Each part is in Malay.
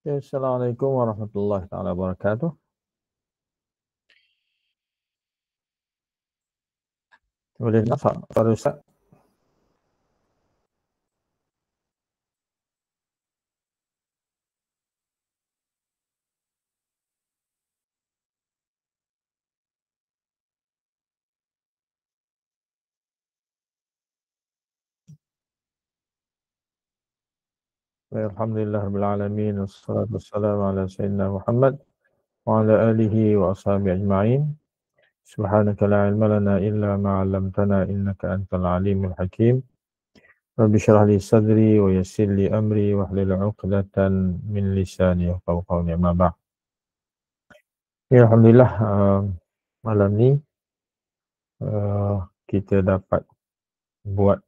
Assalamualaikum warahmatullahi taala wabarakatuh. Boleh nampak suara Ustaz? Alhamdulillah rabbil alamin wassalatu wassalamu ala sayyidina Muhammad wa ala alihi wa ashabihi ajma'in. Subhanaka la ilma lana illa ma 'allamtana innaka antal alimul hakim. Rabbi shrah li sadri wa yassir li amri wahlul 'uqdatan min lisani yafqahu qawli, amma ba'd. Ya, alhamdulillah, malam ni kita dapat buat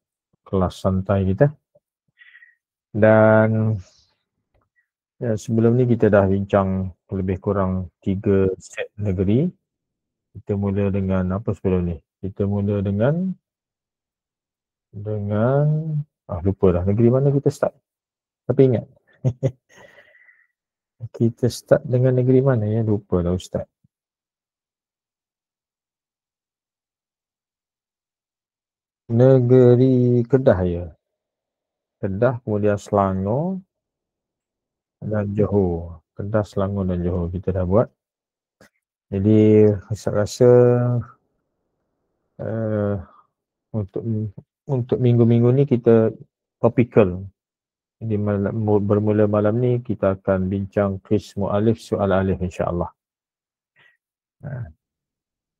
kelas santai kita. Dan ya, sebelum ni kita dah bincang lebih kurang 3 set negeri. Kita mula dengan apa sebelum ni? Kita mula dengan lupa dah negeri mana kita start. Tapi ingat. Kita start dengan negeri mana ya? Lupa dah Ustaz. Negeri Kedah ya. Kedah, kemudian Selangor dan Johor. Kedah, Selangor dan Johor kita dah buat. Jadi saya rasa untuk minggu-minggu ni kita topikal. Jadi bermula malam ni kita akan bincang qismu alif soal alif insya-Allah.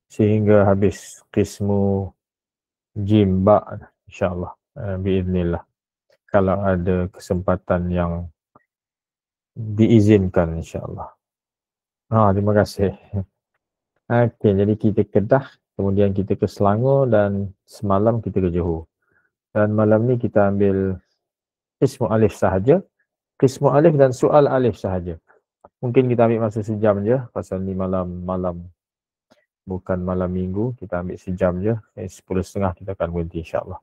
Sehingga habis qismu jim ba insya-Allah, biiznillah. Kalau ada kesempatan yang diizinkan insya-Allah. Terima kasih. Okey, jadi kita Kedah, kemudian kita ke Selangor dan semalam kita ke Johor. Dan malam ni kita ambil qismu alif sahaja, qismu alif dan soal alif sahaja. Mungkin kita ambil masa sejam je, pasal ni malam bukan malam minggu, kita ambil sejam je. 10.30 kita akan berhenti insya-Allah.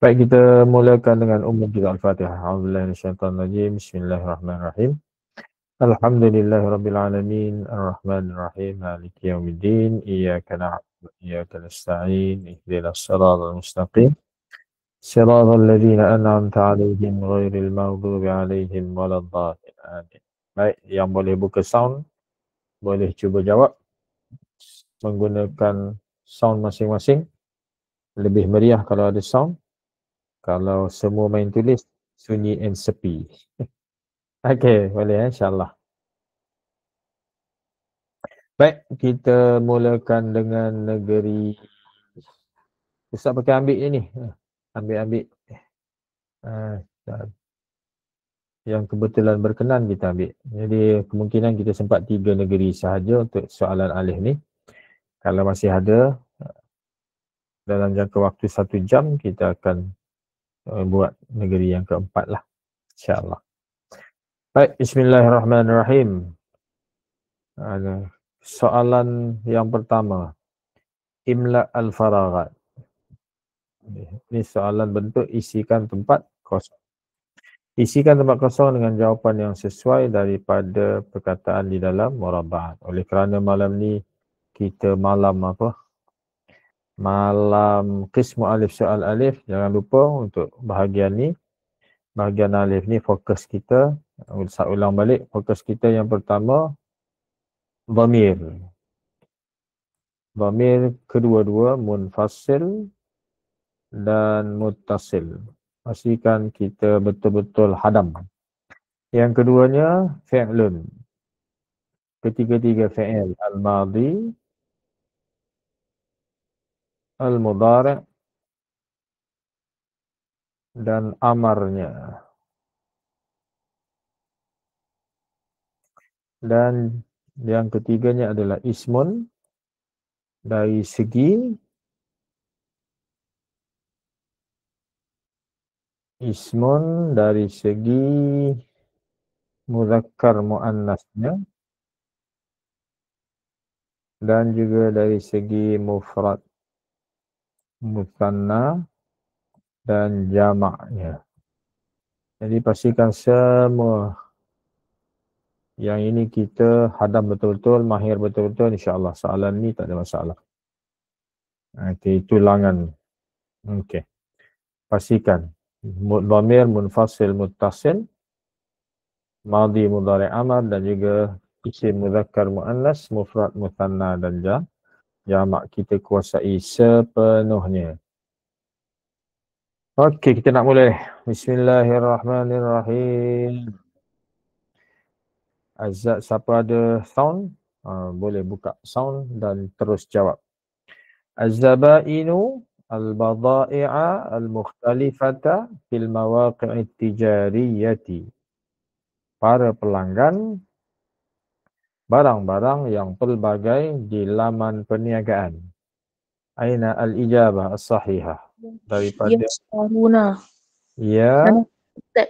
Baik, kita mulakan dengan kita Al-Fatihah. A'udzubillahi minasyaitonirrajim. Bismillahirrahmanirrahim. Alhamdulillahirabbil alamin, arrahmanirrahim, maliki yaumiddin, iyyaka na'budu wa iyyaka nasta'in, ihdinas siratal mustaqim. Siratal ladzina an'amta 'alaihim ghairil maghdubi 'alaihim waladdallin. Amin. Baik, yang boleh buka sound boleh cuba jawab menggunakan sound masing-masing. Lebih meriah kalau ada sound. Kalau semua main tulis, sunyi and sepi. Okey, boleh insya-Allah. Baik, kita mulakan dengan negeri. Ustaz pakai ambil je ni. Ambil. Yang kebetulan berkenan kita ambil. Jadi kemungkinan kita sempat 3 negeri sahaja untuk soalan alif ni. Kalau masih ada dalam jangka waktu 1 jam, kita akan buat negeri yang keempat lah, insya-Allah. Baik, bismillahirrahmanirrahim. Soalan yang pertama, imla al-faraghat. Ini soalan bentuk isikan tempat kosong. Isikan tempat kosong dengan jawapan yang sesuai daripada perkataan di dalam murabbaat. Oleh kerana malam ni kita malam qismu alif soal alif, jangan lupa untuk bahagian ni, bahagian alif ni fokus kita, saya ulang balik, fokus kita yang pertama dhamir. Dhamir kedua-dua munfasil dan muttasil. Pastikan kita betul-betul hadam. Yang keduanya fi'lun. Ketiga-tiga fi'il, al-madhi, al-mudhari' dan amarnya. Dan yang ketiganya adalah ismun dari segi muzakkar muannasnya dan juga dari segi mufrad musanna dan jamaknya. Jadi pastikan semua Yang ini kita hadam betul-betul, mahir betul-betul, insya-Allah. Soalan ni tak ada masalah. Okey, tulangan. Okey. Pastikan dhamir munfasil muttasil, madhi mudhari' amar dan juga isim mudzakkar muannas, mufrad mutsanna dan jamak kita kuasai sepenuhnya. Okey, kita nak mula. Bismillahirrahmanirrahim. Azad, siapa ada sound? Boleh buka sound dan terus jawab. Az-zabainu al-badha'i'a al-mukhtalifata fil mawaqi'it tijariyati. Para pelanggan barang-barang yang pelbagai di laman perniagaan. Aina al-ijabah as-sahihah? Daripada Yashtaruna. ya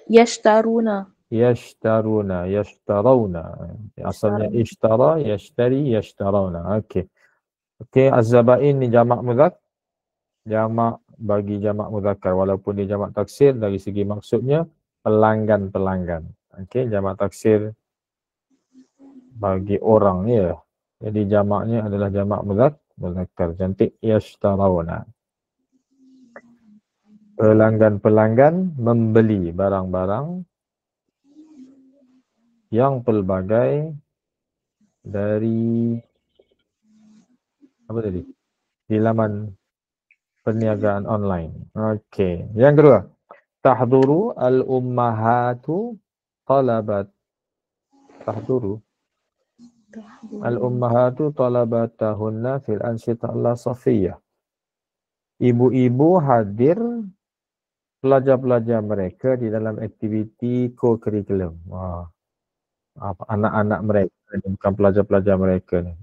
Yashtaruna. yashtarawna. Asalnya ishtara, yashtari, yashtarawna. Okey. Okey, az-zabain ni jamak mudzakkar. Jamak bagi jamak mudzakkar walaupun dia jamak taksir, dari segi maksudnya pelanggan-pelanggan. Okey, jamak taksir bagi orang ya. Jadi jamaknya adalah jamak mudzakkar. Cantik, yashtarawna. Pelanggan-pelanggan membeli barang-barang yang pelbagai dari apa tadi? Di laman perniagaan online. Okey. Yang kedua, tahduru al-ummahatu talabat. Tahduru al-ummahatu talabatahunna fil ansyitah al-safiyah. Ibu-ibu hadir pelajar-pelajar mereka di dalam aktiviti co-curriculum. Anak-anak mereka, bukan pelajar-pelajar mereka ni.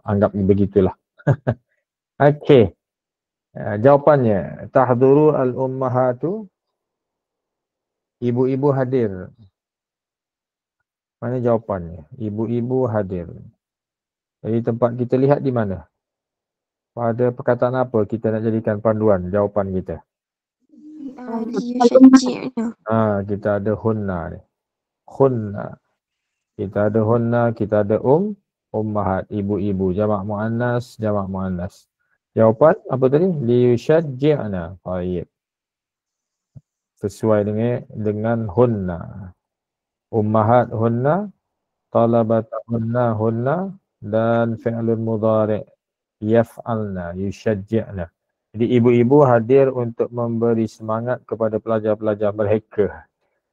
Anggap begitulah. Okey. Jawapannya, tahduru al-ummahatu, ibu-ibu hadir. Mana jawapannya? Ibu-ibu hadir. Jadi tempat kita lihat di mana? Pada perkataan apa kita nak jadikan panduan jawapan kita? Kita ada hunna ni. Hunna. Kita ada hunna, kita ada ummahat, ibu-ibu, jamak muannas, jamak muannas. Jawapan apa tadi? Liyushajji'na. Baik. Sesuai dengan hunna. Ummahat hunna, talabat hunna dan fi'lun mudhari' yaf'alna, yushajji'na. Jadi ibu-ibu hadir untuk memberi semangat kepada pelajar-pelajar mereka.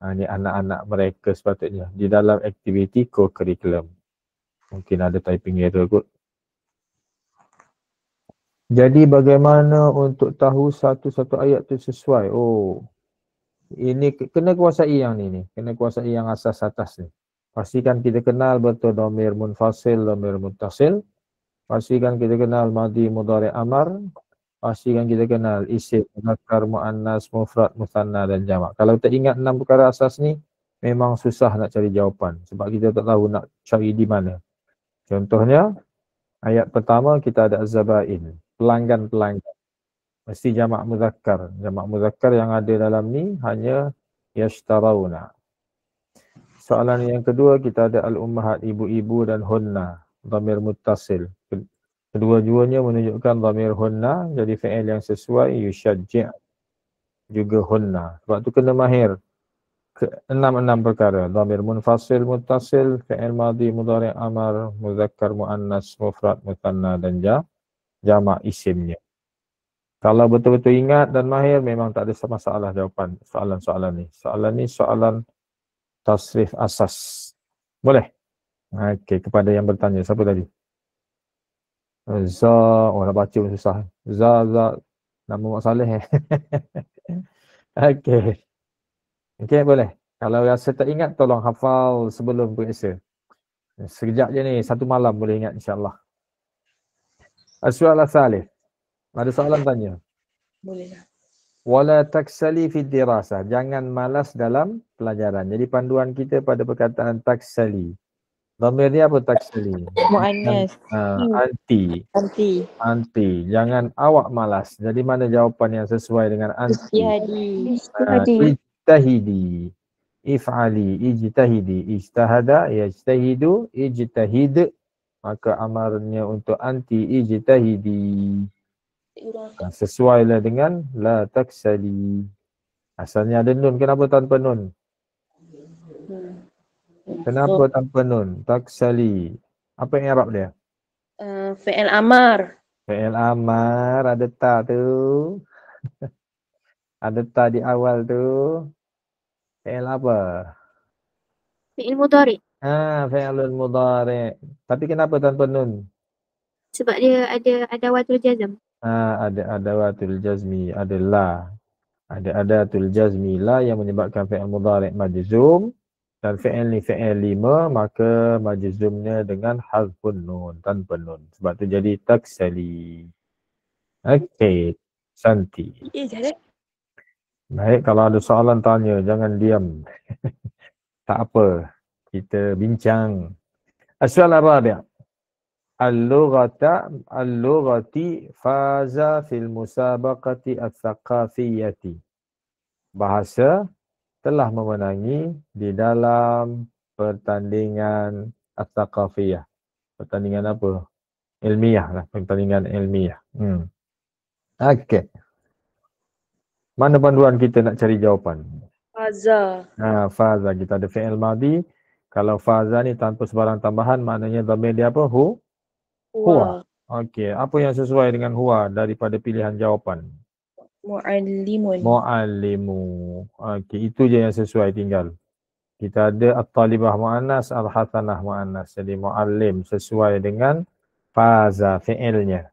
Ini anak-anak mereka sepatutnya di dalam aktiviti co-curriculum. Mungkin ada typing error kot. Jadi bagaimana untuk tahu satu-satu ayat tu sesuai? Ini kena kuasai yang ni. Kena kuasai yang asas atas ni. Pastikan kita kenal betul dhamir munfasil, dhamir muttasil. Pastikan kita kenal madhi mudhari' amar. Pastikan kita kenal isim, mudzakkar, muannas, mufrad, mutsanna dan jamak. Kalau tak ingat 6 perkara asas ni, memang susah nak cari jawapan. Sebab kita tak tahu nak cari di mana. Contohnya, ayat pertama kita ada az-zabain, pelanggan-pelanggan. Mesti jamak mudzakkar. Jamak mudzakkar yang ada dalam ni hanya yashtarawna. Soalan yang kedua kita ada al-ummahat, ibu-ibu dan hunna, dhamir muttasil. Kedua-duanya menunjukkan dhamir hunna, jadi fi'il yang sesuai, yushajji' juga hunna. Sebab tu kena mahir 6 perkara. Dhamir munfasil, muttasil, fi'il madhi, mudhari' amar, muzakkar, muannas, mufrad, mutsanna dan jamak isimnya. Kalau betul-betul ingat dan mahir, memang tak ada masalah jawapan soalan-soalan ni. Soalan ni soalan tasrif asas. Boleh? Okey, kepada yang bertanya. Siapa tadi? Nak baca pun susah. Nama Mak Saleh. Okey. Okey, boleh. Kalau rasa tak ingat, tolong hafal sebelum periksa. Sekejap je ni, 1 malam boleh ingat insyaAllah. As-su'al ats-tsalits. Ada soalan tanya? Bolehlah. Wala taksali fi dirasah. Jangan malas dalam pelajaran. Jadi panduan kita pada perkataan taksali. Dhamir ni apa taksali? Muannas. Anti. Jangan awak malas. Jadi mana jawapan yang sesuai dengan anti? Ijtahidi. if'ali, ijtahidi, ijtahada, yajtahidu, ijtahid. Maka amarnya untuk anti ijtahidi. Sesuailah dengan la taksali. Asalnya ada nun, kenapa tanpa nun? Kenapa tanpa nun? Taksali. Apa yang Arab dia? Fi'il amar. Fi'il amar, ada ta tu. Ada ta di awal tu. Fi'il apa? Fi'il mudhari. Fi'ilul mudhari. Tapi kenapa tanpa nun? Sebab dia ada adawatul jazm. Ada adawatul jazmi, ada la. Ada adatul jazmi la yang menyebabkan fi'il mudhari majzum. Dan fi'il ni fi'il 5, maka majzumnya dengan hazfun nun, tanpa nun. Sebab tu jadi taksali. Okey, Santi. Baik, kalau ada soalan tanya, jangan diam. Tak apa, kita bincang. As-su'al ar-rabi'. Al-lughati faza fil musabaqati ats-tsaqafiyyati. Bahasa telah memenangi di dalam pertandingan ats-tsaqafiyyah. Pertandingan apa? Ilmiah lah, pertandingan ilmiah. Okey. Mana panduan kita nak cari jawapan? Faza. Faza, kita ada fi'il madhi. Kalau faza ni tanpa sebarang tambahan, maknanya dhamir dia apa? Huwa. Okey, apa yang sesuai dengan huwa daripada pilihan jawapan? Mu'allimun. Mu'allimu. Okey, itu je yang sesuai tinggal. Kita ada at-talibah mu'annas, al-hasanah mu'annas. Jadi mu'allim sesuai dengan faza fi'ilnya.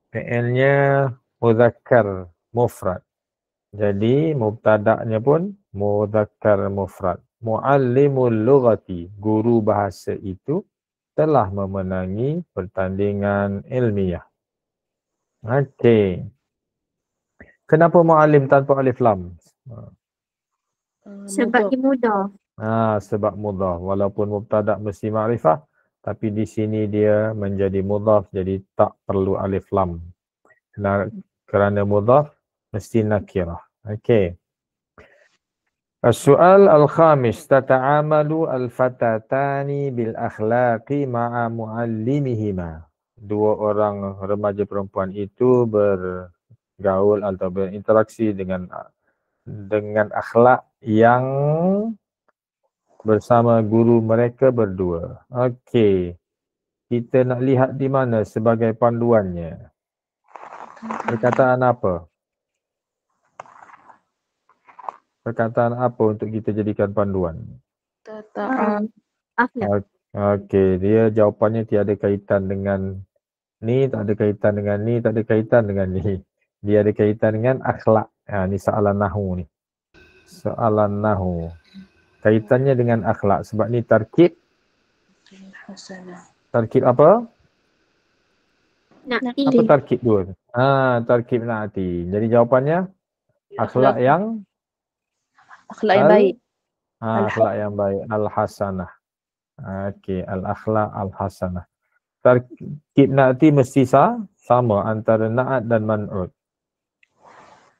Fi'ilnya muzakkar mufrad. Jadi mubtada'nya pun mudzakkar mufrad. Muallimul lughati, guru bahasa itu telah memenangi pertandingan ilmiah. Okey. Kenapa muallim tanpa alif lam? Sebab dia mudah. Sebab mudhaf. Walaupun mubtada' mesti ma'rifah, tapi di sini dia menjadi mudhaf, jadi tak perlu alif lam. Kerana mudhaf mesti nakirah. Okey. As-su'al al-khamis, tata'amalu al-fatatani bil akhlaqi ma'a muallimihima. Dua orang remaja perempuan itu bergaul atau berinteraksi dengan akhlak yang bersama guru mereka berdua. Okey. Kita nak lihat di mana sebagai panduannya. Perkataan apa? Perkataan apa untuk kita jadikan panduan? Akhlak. Okey, dia jawapannya tiada kaitan dengan ni, tak ada kaitan dengan ni, tak ada kaitan dengan ni. Dia ada kaitan dengan akhlak. Ni soalan nahu ni. Soalan nahu. Kaitannya dengan akhlak sebab ni tarkib. Tarkib apa? Na'ti. Apa tarkib dua? Tarkib na'ti. Jadi jawapannya akhlak yang baik. Akhlak yang baik, al-hasanah. Okey, al-akhlak al-hasanah. Tarkib na'ti mesti sama antara na'at dan man'ud.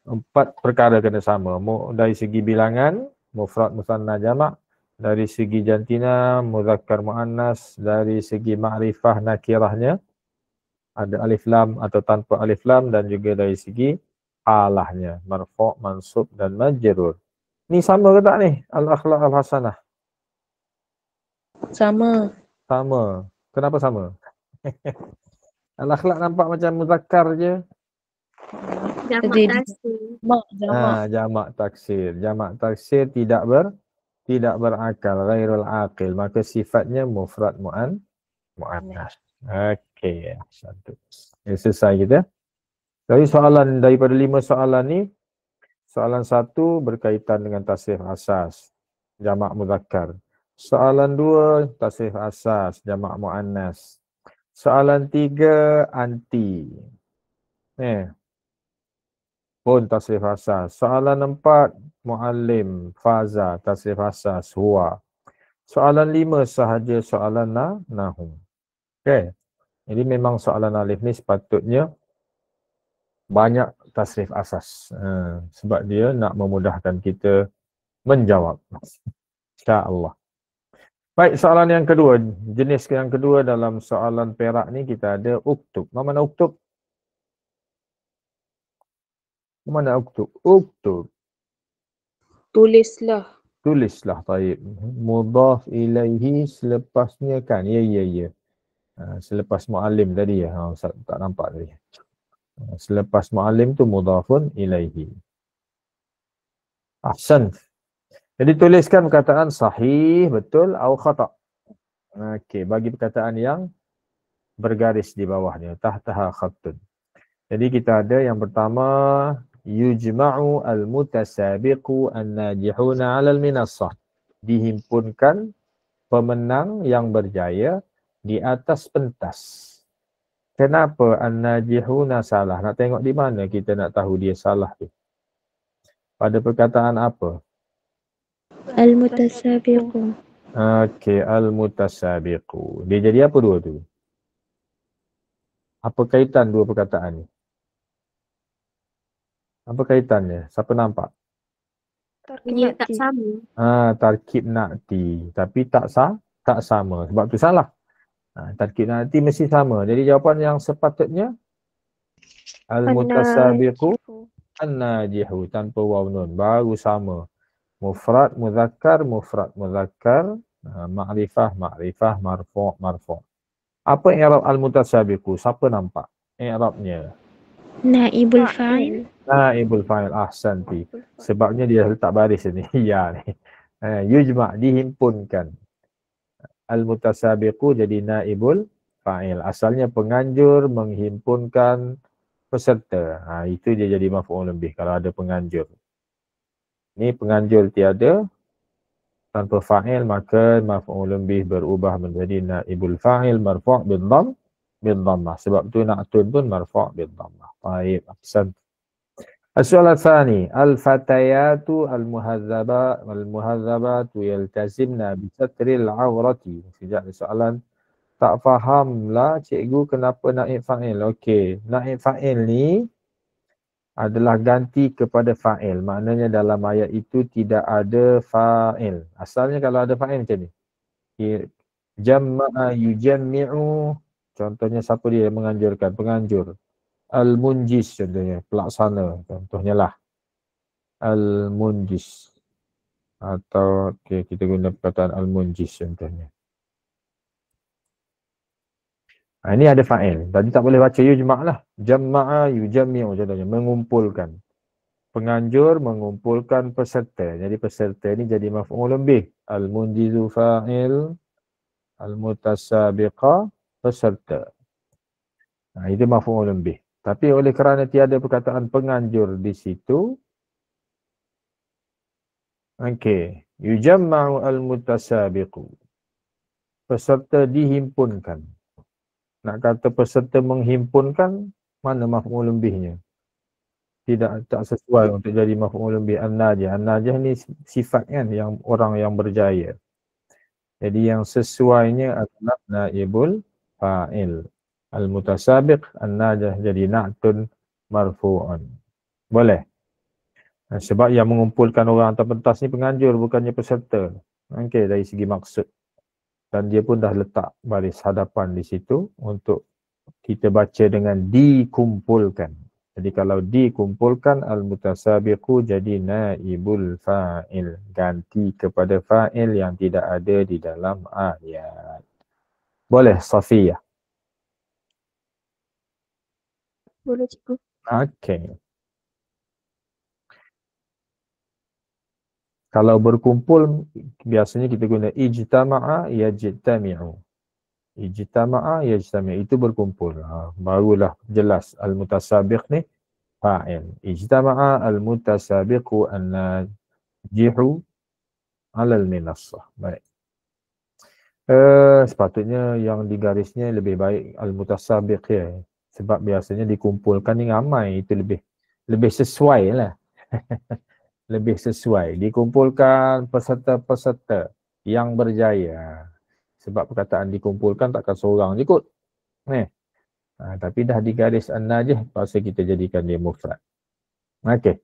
4 perkara kena sama. Dari segi bilangan, mufrad, musanna, jamak. Dari segi jantina, muzakkar, muannas. Dari segi ma'rifah, nakirahnya, ada alif lam atau tanpa alif lam. Dan juga dari segi halahnya, marfu', mansub dan majrur. Ni sama ke tak ni? Al-akhlak al-hasanah. Sama. Sama. Kenapa sama? Al-akhlak nampak macam muzakkar je. Jamak Jadi, taksir. Jamak taksir. Jamak taksir tidak berakal, ghairul aqil. Maka sifatnya mufrad mu'annas. Okey, satu. Selesai kita. Jadi soalan daripada 5 soalan ni, soalan 1 berkaitan dengan tasrif asas, jamak muzakkar. Soalan 2, tasrif asas, jamak muannas. Soalan 3, anti. Pun tasrif asas. Soalan 4, muallim, faza, tasrif asas, huwa. Soalan 5 sahaja soalan nahu. Okey. Jadi memang soalan alif ni sepatutnya banyak tasrif asas. Sebab dia nak memudahkan kita menjawab. InsyaAllah. Baik, soalan yang kedua. Jenis yang kedua dalam soalan perak ni kita ada uktub. Mana uktub? Mana uktub? Uktub. Tulislah. Tulislah, taib. Mudhaf ilaihi selepasnya kan? Ya. Selepas mu'alim tadi ya. Ustaz tak nampak tadi. Selepas mu'alim tu mudhafun ilaihi. Ahsan. Jadi tuliskan perkataan sahih, betul, atau khata'. Okey, bagi perkataan yang bergaris di bawahnya. Tahtaha khattun. Jadi kita ada yang pertama, yujma'u al-mutasabiqu an-najihuna 'alal minassah. Dihimpunkan pemenang yang berjaya di atas pentas. Kenapa an-najihuna salah? Nak tengok di mana kita nak tahu dia salah tu? Pada perkataan apa? Al-mutasabiqu. Okey, al-mutasabiqu. Dia jadi apa dua tu? Apa kaitan dua perkataan ni? Apa kaitannya? Siapa nampak? Dia tak sama. Tarkib na'ti. Tapi tak sama. Sebab tu salah. Tarkib na'ti mesti sama. Jadi jawapan yang sepatutnya al-mutasabiqu an-najihu tanpa waw nun. Baru sama. Mufrad, muzakkar, ma'rifah, marfu'. Apa i'rab al-mutasabiqu? Siapa nampak i'rabnya? Naibul fa'il. Naibul fa'il, ahsanti. Sebabnya dia letak baris ni. Ya ni. Yujma' dihimpunkan. Al-mutasabiqu jadi naibul fa'il. Asalnya penganjur menghimpunkan peserta. Itu dia jadi maf'ul bih kalau ada penganjur. Ni penganjur tiada, tanpa fa'il maka maf'ul bih berubah menjadi naibul fa'il marfu' bil dhammah. Sebab tu na'tun pun marfu' bil dhammah. Baik, ahsan. As-soal tsani, al-fatayatu al-muhadzabatu yaltazimna bi satril awrati. Sejak soalan tak fahamlah cikgu kenapa naib fa'il. Okey, naib fa'il ni adalah ganti kepada fa'il. Maknanya dalam ayat itu tidak ada fa'il. Asalnya kalau ada fa'il macam ni. Jamma'a yujammi'u. Contohnya siapa dia yang menganjurkan? Penganjur. Al-munjis contohnya. Pelaksana. Contohnya lah. Al-munjis. Atau kita guna perkataan al-munjis contohnya. Ini ada fa'il. Tadi tak boleh baca yujma' lah. Jamma'a yujammi'u contohnya. Mengumpulkan. Penganjur mengumpulkan peserta. Jadi peserta ni jadi maf'ulun bih. Al-munjizu fa'il. Al-mutasabiqa peserta. Itu maf'ulun bih. Tapi oleh kerana tiada perkataan penganjur di situ. Okey. Yujamma'u al-mutasabiqu. Peserta dihimpunkan. Nak kata peserta menghimpunkan, mana maf'ulun bihnya? Tak sesuai untuk jadi maf'ulun bih an-najih. An-najih ni sifat kan yang orang yang berjaya. Jadi yang sesuainya adalah naibul fa'il. Al-mutasabiq an-najih jadi na'tun marfu'un. Boleh? Sebab yang mengumpulkan orang atas pentas ni penganjur bukannya peserta. Okey, dari segi maksud. Dan dia pun dah letak baris hadapan di situ untuk kita baca dengan dikumpulkan. Jadi kalau dikumpulkan al-mutasabiqu jadi naibul fa'il. Ganti kepada fa'il yang tidak ada di dalam ayat. Boleh, Safiyah? Boleh cikgu. Okey. Kalau berkumpul, biasanya kita guna ijtama'a yajtami'u. Ijtama'a yajtami'u. Itu berkumpul. Barulah jelas al-mutasabiq ni fa'il. Ijtama'a al-mutasabiqu an-najihu 'alal minassah. Baik. Sepatutnya yang digarisnya lebih baik al-mutasabiq ya. Sebab biasanya dikumpulkan ni ramai. Itu lebih sesuai lah. Lebih sesuai. Dikumpulkan peserta-peserta yang berjaya. Sebab perkataan dikumpulkan takkan seorang je kot. Tapi dah digaris an-najih, pasal kita jadikan dia mufrad. Okey.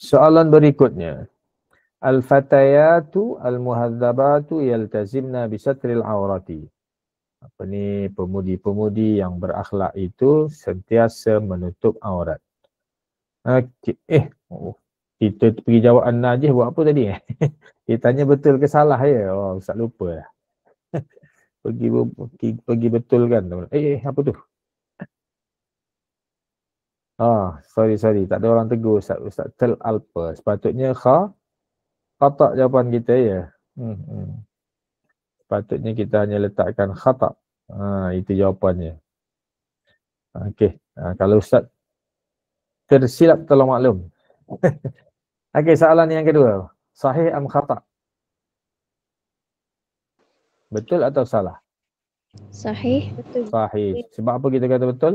Soalan berikutnya. Al-fatayatu al-muhadzabatu yaltazimna bisatril awrati. Apa ni, pemudi-pemudi yang berakhlak itu sentiasa menutup aurat. Okey. Kita pergi jawab An-Najih buat apa tadi? Dia tanya betul ke salah ya? Oh, Ustaz lupa lah. pergi betul kan? Apa tu? Sorry. Tak ada orang tegur Ustaz. Ustaz Alpa. Sepatutnya khata' jawapan kita ya. Sepatutnya kita hanya letakkan khata'. Itu jawapannya. Okey. Kalau Ustaz tersilap tolong maklum. Okey, soalan yang kedua. Sahih am khata'? Betul atau salah? Sahih. Sahih. Sebab apa kita kata betul?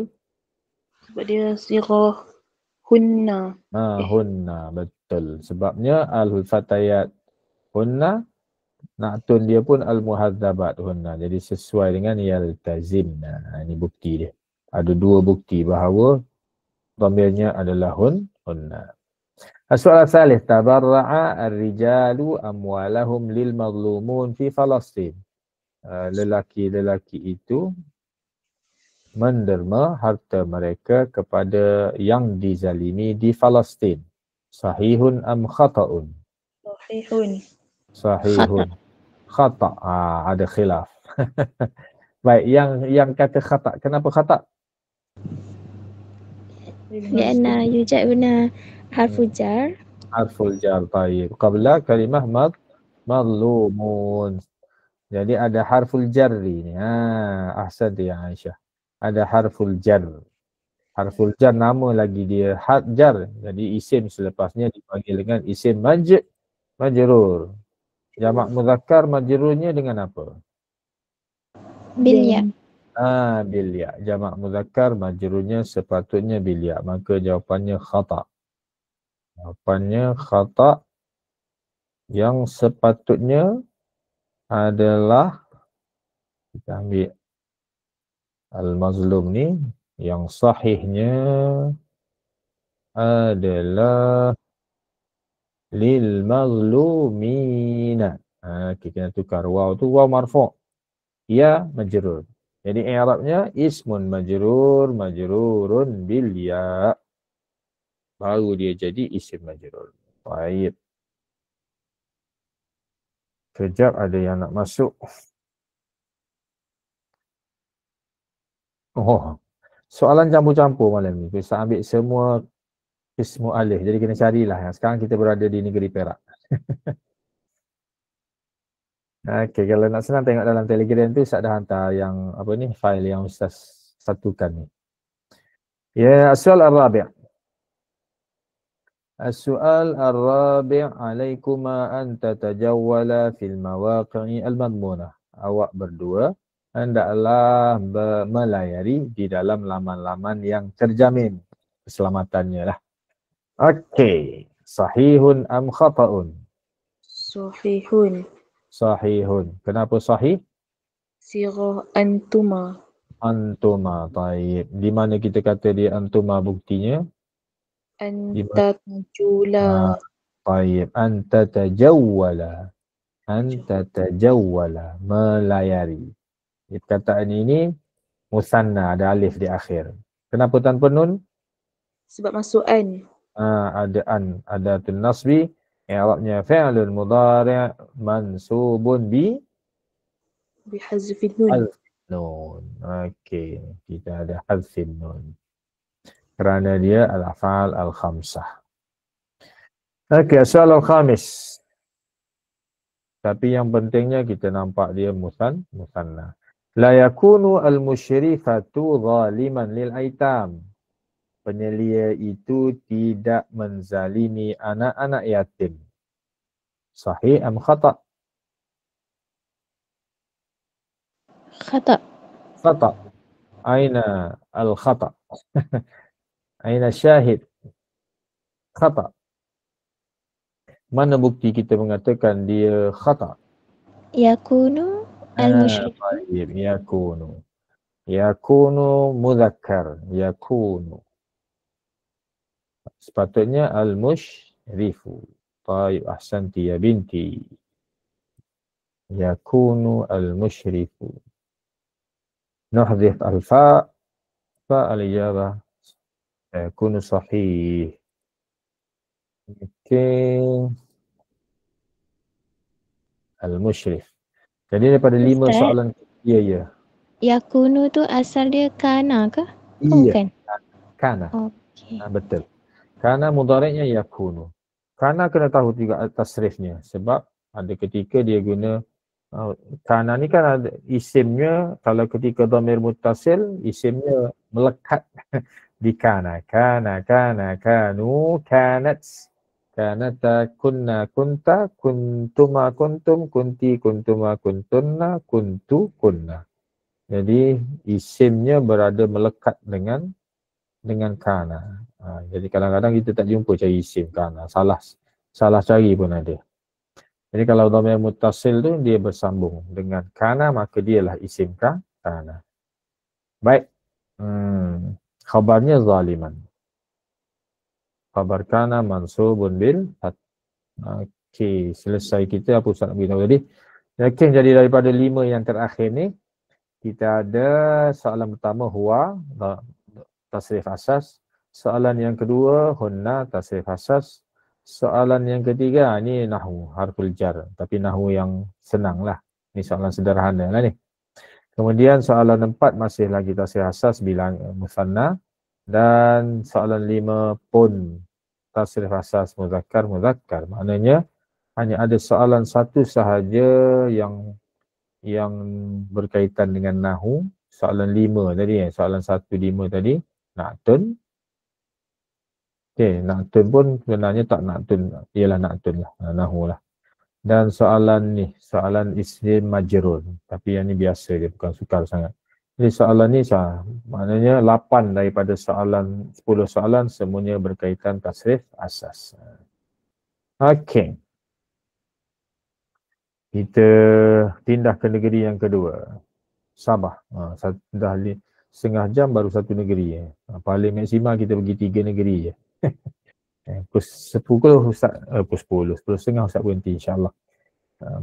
Sebab dia sirah hunna. Hunna. Betul. Sebabnya al-fatayat hunna, naktun dia pun al-muhadzabat hunna. Jadi sesuai dengan yaltazim. Ini bukti dia. Ada dua bukti bahawa dhamirnya adalah hunna. Soalan salih. Tabarra'a ar-rijalu amwalahum lil mazlumun fi Falastin. Lelaki-lelaki itu menderma harta mereka kepada yang dizalimi di Palestin. Sahihun am khata'un? Sahihun. Khata'. Ada khilaf. Baik, yang kata khata'. Kenapa khata'? Lianna yujad huna harful jar. Harful jar, baik. Qabla kalimah madlumun. Jadi ada harful jarri ni. Ahsan dia Aisyah. Ada harful jar. Harful jar nama lagi dia harf jar. Jadi isim selepasnya dipanggil dengan isim majrur. Jamak muzakkar majrurnya dengan apa? Bil ya. Bil ya. Jamak muzakkar majrurnya sepatutnya bil ya. Maka jawapannya khata'. Jawapannya khata'. Yang sepatutnya adalah, kita ambil al-mazlum ni, yang sahihnya adalah lil mazlumina. Kita nak tukar waw tu waw marfu', ya majrur. Jadi i'rabnya ismun majrurun bil ya. Baru dia jadi isim majrur. Baik. Kejap ada yang nak masuk. Soalan campur-campur malam ni. Kita ambil semua ismu alih. Jadi kena carilah. Sekarang kita berada di negeri Perak. Okey, kalau nak senang tengok dalam Telegram tu Ustaz dah hantar yang apa ni, fail yang Ustaz satukan ni. Ya, soal ar-rabi'. As-su'al ar-rabi' alaikuma an tatajawwala fil mawaqi'i al-madmunah. Awak berdua hendaklah melayari di dalam laman-laman yang terjamin keselamatannya lah. Okey. Sahihun am khata'un? Sahihun. Sahihun. Kenapa sahih? Sirah antuma. Antuma. Taib. Di mana kita kata dia antuma buktinya? Anta tajula. Taib. Anta tajawwala. Anta tajawwala. Melayari. Perkataan ini musanna, ada alif di akhir. Kenapa tanpa nun? Sebab masuk an. Ada an. Ada tun nasbi. I'rabnya fi'lun mudhari' mansubun bihazfin nun. Nun. Okey. Kita ada hazfin nun. Kerana dia al-af'al al-khamsah. Okey, soal al-khamis. Tapi yang pentingnya kita nampak dia musanna. La yakunu al-musyrifatu zaliman lil aitam. Penyelia itu tidak menzalimi anak-anak yatim. Sahih am khata'? Khata'. Khata'. Aina al-khata'? Aina syahid? Khata'. Mana bukti kita mengatakan dia khata'? Yakunu al-musyrik. Yakunu. Yakunu mudzakkar. Yakunu. Sepatutnya mushrifu. Taib, ahsanti ya binti. Yakunu al-mushrifu. Nuhdhif al-fa' al-ijabah yakunu sahih. Okey. Al-musyrif. Jadi daripada 5 Ustaz, soalan. Ya. yakunu tu asal dia kana ke? Iya. Bukan. Kana. Okey. Betul. Kana mudhari'nya yakunu. Kana kena tahu juga tasrifnya. Sebab ada ketika dia guna kana ni kan ada isimnya, kalau ketika dhamir muttasil, isimnya melekat di kana. Kana, kanu, kanat. Kanata, kunna, kunta, kuntuma, kuntum, kunti, kuntuma, kuntunna, kuntu, kunna. Jadi isimnya berada melekat dengan kana. Jadi kadang-kadang kita tak jumpa cari isim kana. Salah cari pun ada. Jadi kalau dhamir muttasil tu dia bersambung dengan kana, maka dialah isim kana. Baik. Khabarnya zaliman. Khabar kana mansubun bil fath. Okey, selesai kita apa Ustaz nak beritahu tadi. Okey, jadi daripada 5 yang terakhir ni, kita ada soalan pertama huwa, tasrif asas. Soalan yang kedua hunna, tasrif asas. Soalan yang ketiga ni nahwu, harful jar. Tapi nahwu yang senang lah. Ni soalan sederhana lah ni. Kemudian soalan 4 masih lagi tasrif asas bilang musanna. Dan soalan 5 pun tasrif asas muzakkar. Maknanya hanya ada soalan satu sahaja yang berkaitan dengan nahwu. Soalan 5 tadi, soalan 1, 5 tadi, na'tun. Okey, na'tun pun sebenarnya tak na'tun, ialah na'tun lah, nahwu lah. Dan soalan ni, soalan isim majrur. Tapi yang ni biasa dia, bukan sukar sangat. Jadi soalan ni maknanya 8 daripada soalan 10 soalan semuanya berkaitan tasrif asas. Okey. Kita pindah ke negeri yang kedua. Sabah. Dah setengah jam baru satu negeri. Paling maksimal kita pergi 3 negeri je. Pukul 10, 10.30 Ustaz berhenti insyaAllah.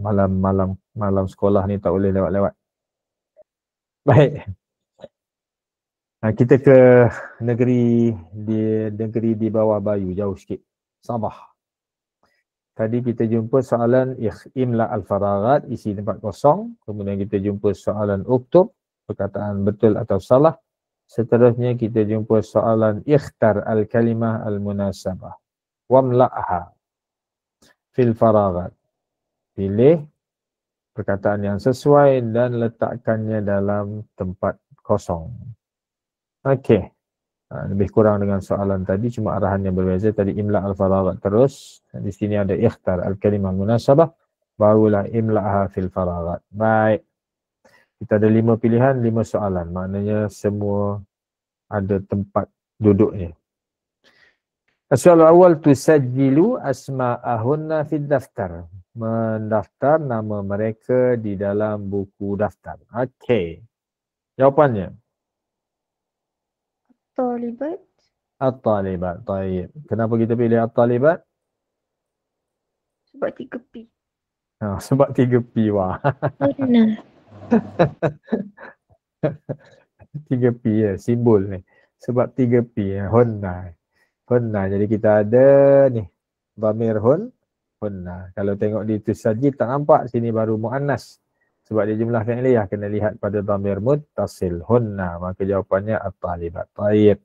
Malam sekolah ni tak boleh lewat-lewat. Baik. Kita ke negeri di bawah Bayu, jauh sikit. Sabah. Tadi kita jumpa soalan imla al-faraghat, isi tempat kosong. Kemudian kita jumpa soalan uktub, perkataan betul atau salah. Seterusnya kita jumpa soalan ikhtar al-kalimah al-munasabah. Wamla'ha fil faraghat. Pilih perkataan yang sesuai dan letakkannya dalam tempat kosong. Okey. Lebih kurang dengan soalan tadi, cuma arahan yang berbeza. Tadi imla' al-faraghat terus. Di sini ada ikhtar al-kalimah munasabah. Barulah imla'ha fil faraghat. Baik. Kita ada 5 pilihan, 5 soalan. Maknanya semua ada tempat duduknya. Soalan awal, tusajjilu asma'ahunna fid daftar. Mendaftar nama mereka di dalam buku daftar. Okey. Jawapannya? Talibat. At-talibat. Baik. Kenapa kita pilih at-talibat? Sebab 3P. Sebab 3P. Wah. Benar. 3P ya, simbol ni. Sebab 3P ya, hunna. Jadi kita ada ni, dhamir hunna. Kalau tengok di tusajjil tak nampak, sini baru muannas. Sebab dia jumlah fi'liyah, kena lihat pada dhamir muttasil hunna. Maka jawapannya at-talibat. Baik.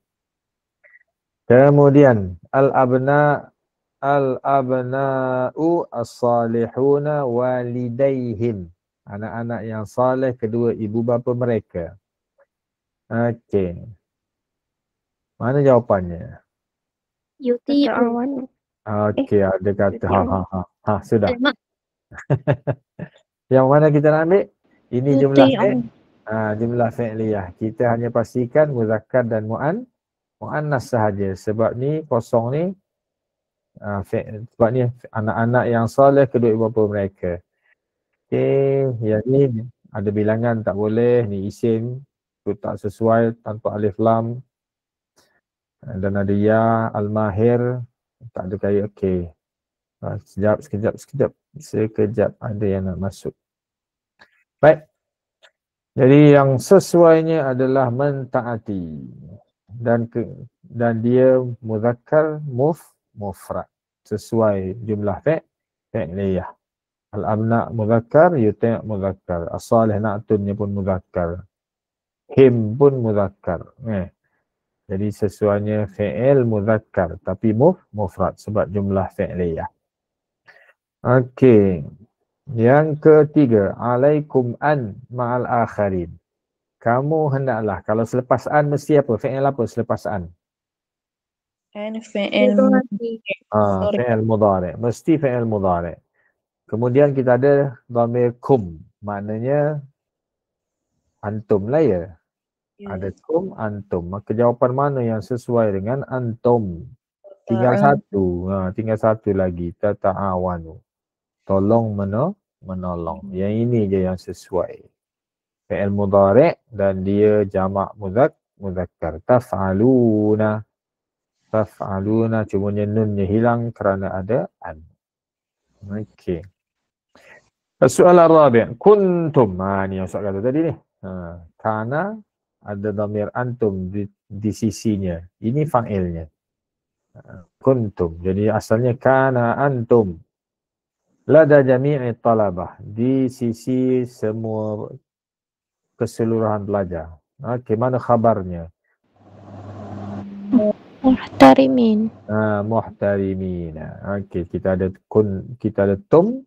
Kemudian al-abna'u as-salihuna walidaihim. Anak-anak yang saleh kedua ibu bapa mereka. Okey. Mana jawapannya? Yuti'u. Okey, ada kata sudah. Alamak. Yang mana kita nak ambil? Ini jumlah jumlah fi'liyah. Kita hanya pastikan muzakkar dan muannas sahaja. Sebab ni kosong ni sebab ni anak-anak yang saleh kedua ibu bapa mereka. Okey, yang ni ada bilangan tak boleh, ni isim tu tak sesuai tanpa alif lam. Dan ada ya, al-mahir, Tak ada kaya, okey. Sekejap ada yang nak masuk. Baik. Jadi yang sesuainya adalah mentaati. Dan dia muzakkar mufrad. Sesuai jumlah fi'liyah. Al-amna muzakkar, yuti' muzakkar. As-salih na'tunnya pun muzakkar. Him pun muzakkar. Jadi sesuainya fi'il muzakkar. Tapi mufrad sebab jumlah fi'liyah. Okey. Yang ketiga. Alaikum an ma'al akharin. Kamu hendaklah. Kalau selepas an mesti apa? Fi'il apa selepas an? An fi'il Fi'il mudhari'. Mesti fi'il mudhari'. Kemudian kita ada dhamir kum. Maknanya antum lah ya. Ada kum, antum. Maka jawapan mana yang sesuai dengan antum? Tinggal satu. Tinggal satu lagi. Tata'awanu. Tolong menolong. Yang ini je yang sesuai. Fi'il mudhari' dan dia jamak muzakkar. Taf'aluna. Taf'aluna. Cumanya nunnya hilang kerana ada an. Okey. Soalan rabi'. Kuntum. Ni yang soalan kata tadi ni. Kana ada dhamir antum di sisinya. Ini fa'ilnya. Kuntum. Jadi asalnya kana antum. Lada jami'i talabah. Di sisi semua keseluruhan pelajar. Okey, mana khabarnya? Muhtarimin. Muhtarimin. Okey, kita ada tum.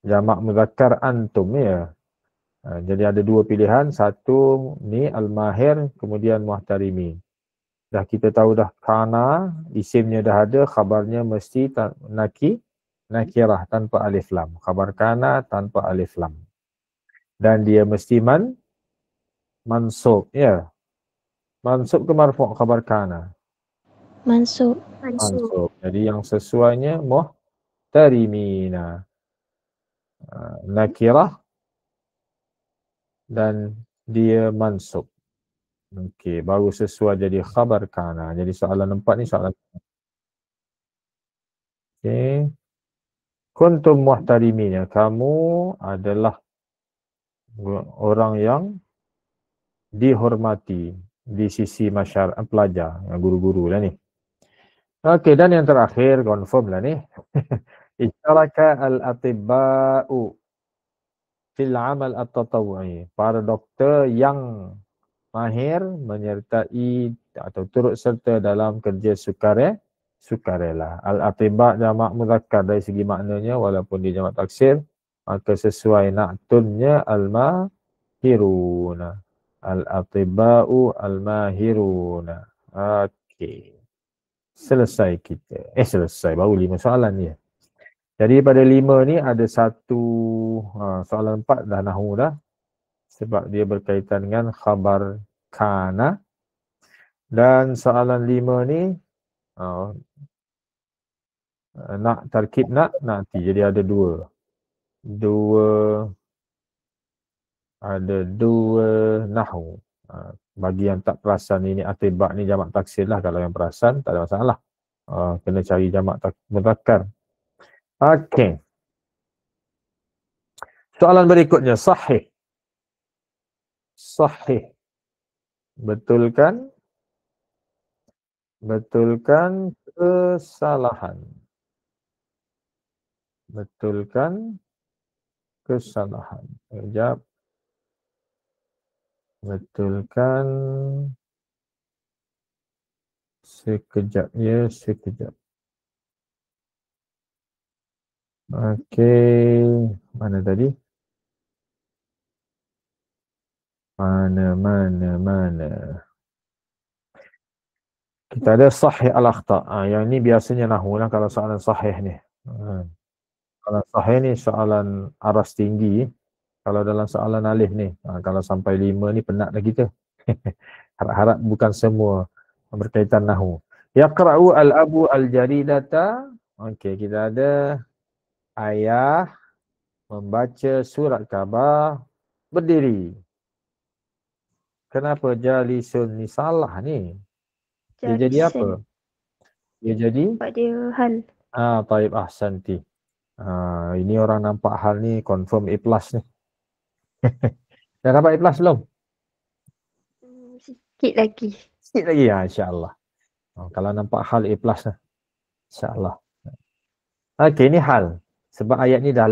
Jamak muzakkar antum ya. Jadi ada dua pilihan. Satu ni al-mahir, kemudian muhtarimin. Dah kita tahu dah kana, isimnya dah ada, khabarnya mesti nakirah tanpa alif lam. Khabar kana tanpa alif lam. Dan dia mesti mansub ya. Mansub ke marfu' khabar kana? Mansub. Mansub. Jadi yang sesuainya muhtarimina. Nakirah dan dia mansub. Okey, baru sesuai jadi khabar kana. Jadi soalan 4 ni soalan. Okey. Kuntum muhtarimin. Kamu adalah orang yang dihormati di sisi masyarakat pelajar, guru-guru lah ni. Okey, dan yang terakhir confirm lah ni. Istaraka al-atibba'u fil amal at-tatawwu'i. Para doktor yang mahir menyertai atau turut serta dalam kerja sukarela. Al-atibba' jamak muzakkar dari segi maknanya walaupun dia jamak taksir, maka sesuai na'tunnya al-mahiruna. Al-atibba'u al-mahiruna. Okey. Selesai kita. Selesai. Baru 5 soalan ni. Jadi pada 5 ni ada satu soalan 4 dah nahu dah. Sebab dia berkaitan dengan khabar kana. Dan soalan 5 ni nak tarkib nanti. Jadi ada dua. Ada dua nahu. Bagi yang tak perasan ini atibak ni jamak taksir lah. Kalau yang perasan tak ada masalah. Kena cari jamak muzakkar. Okey. Soalan berikutnya sahih. Sahih. Betulkan kesalahan. Betulkan kesalahan. Sekejap. Betulkan sekejap ya, sekejap. Okey. Mana tadi? Mana. Kita ada sahih al-akhta'. Yang ni biasanya nahu lah kalau soalan sahih ni. Kalau sahih ni soalan aras tinggi. Kalau dalam soalan alif ni. Kalau sampai 5 ni penat dah kita. Harap-harap bukan semua berkaitan nahu. Yaqra'u al-abu al-jaridata. Okey, kita ada ayah membaca surat khabar berdiri. Kenapa jalisun ni salah ni? Dia jadi apa? Dia jadi Sebab dia hal. taib ahsanti. Ini orang nampak hal ni confirm A+ ni. Dah dapat A+ belum? Sikit lagi. Sikit lagi ya, insya-Allah. Kalau nampak hal A+ lah. Insya-Allah. Okey, ni hal. Sebab ayat ni dah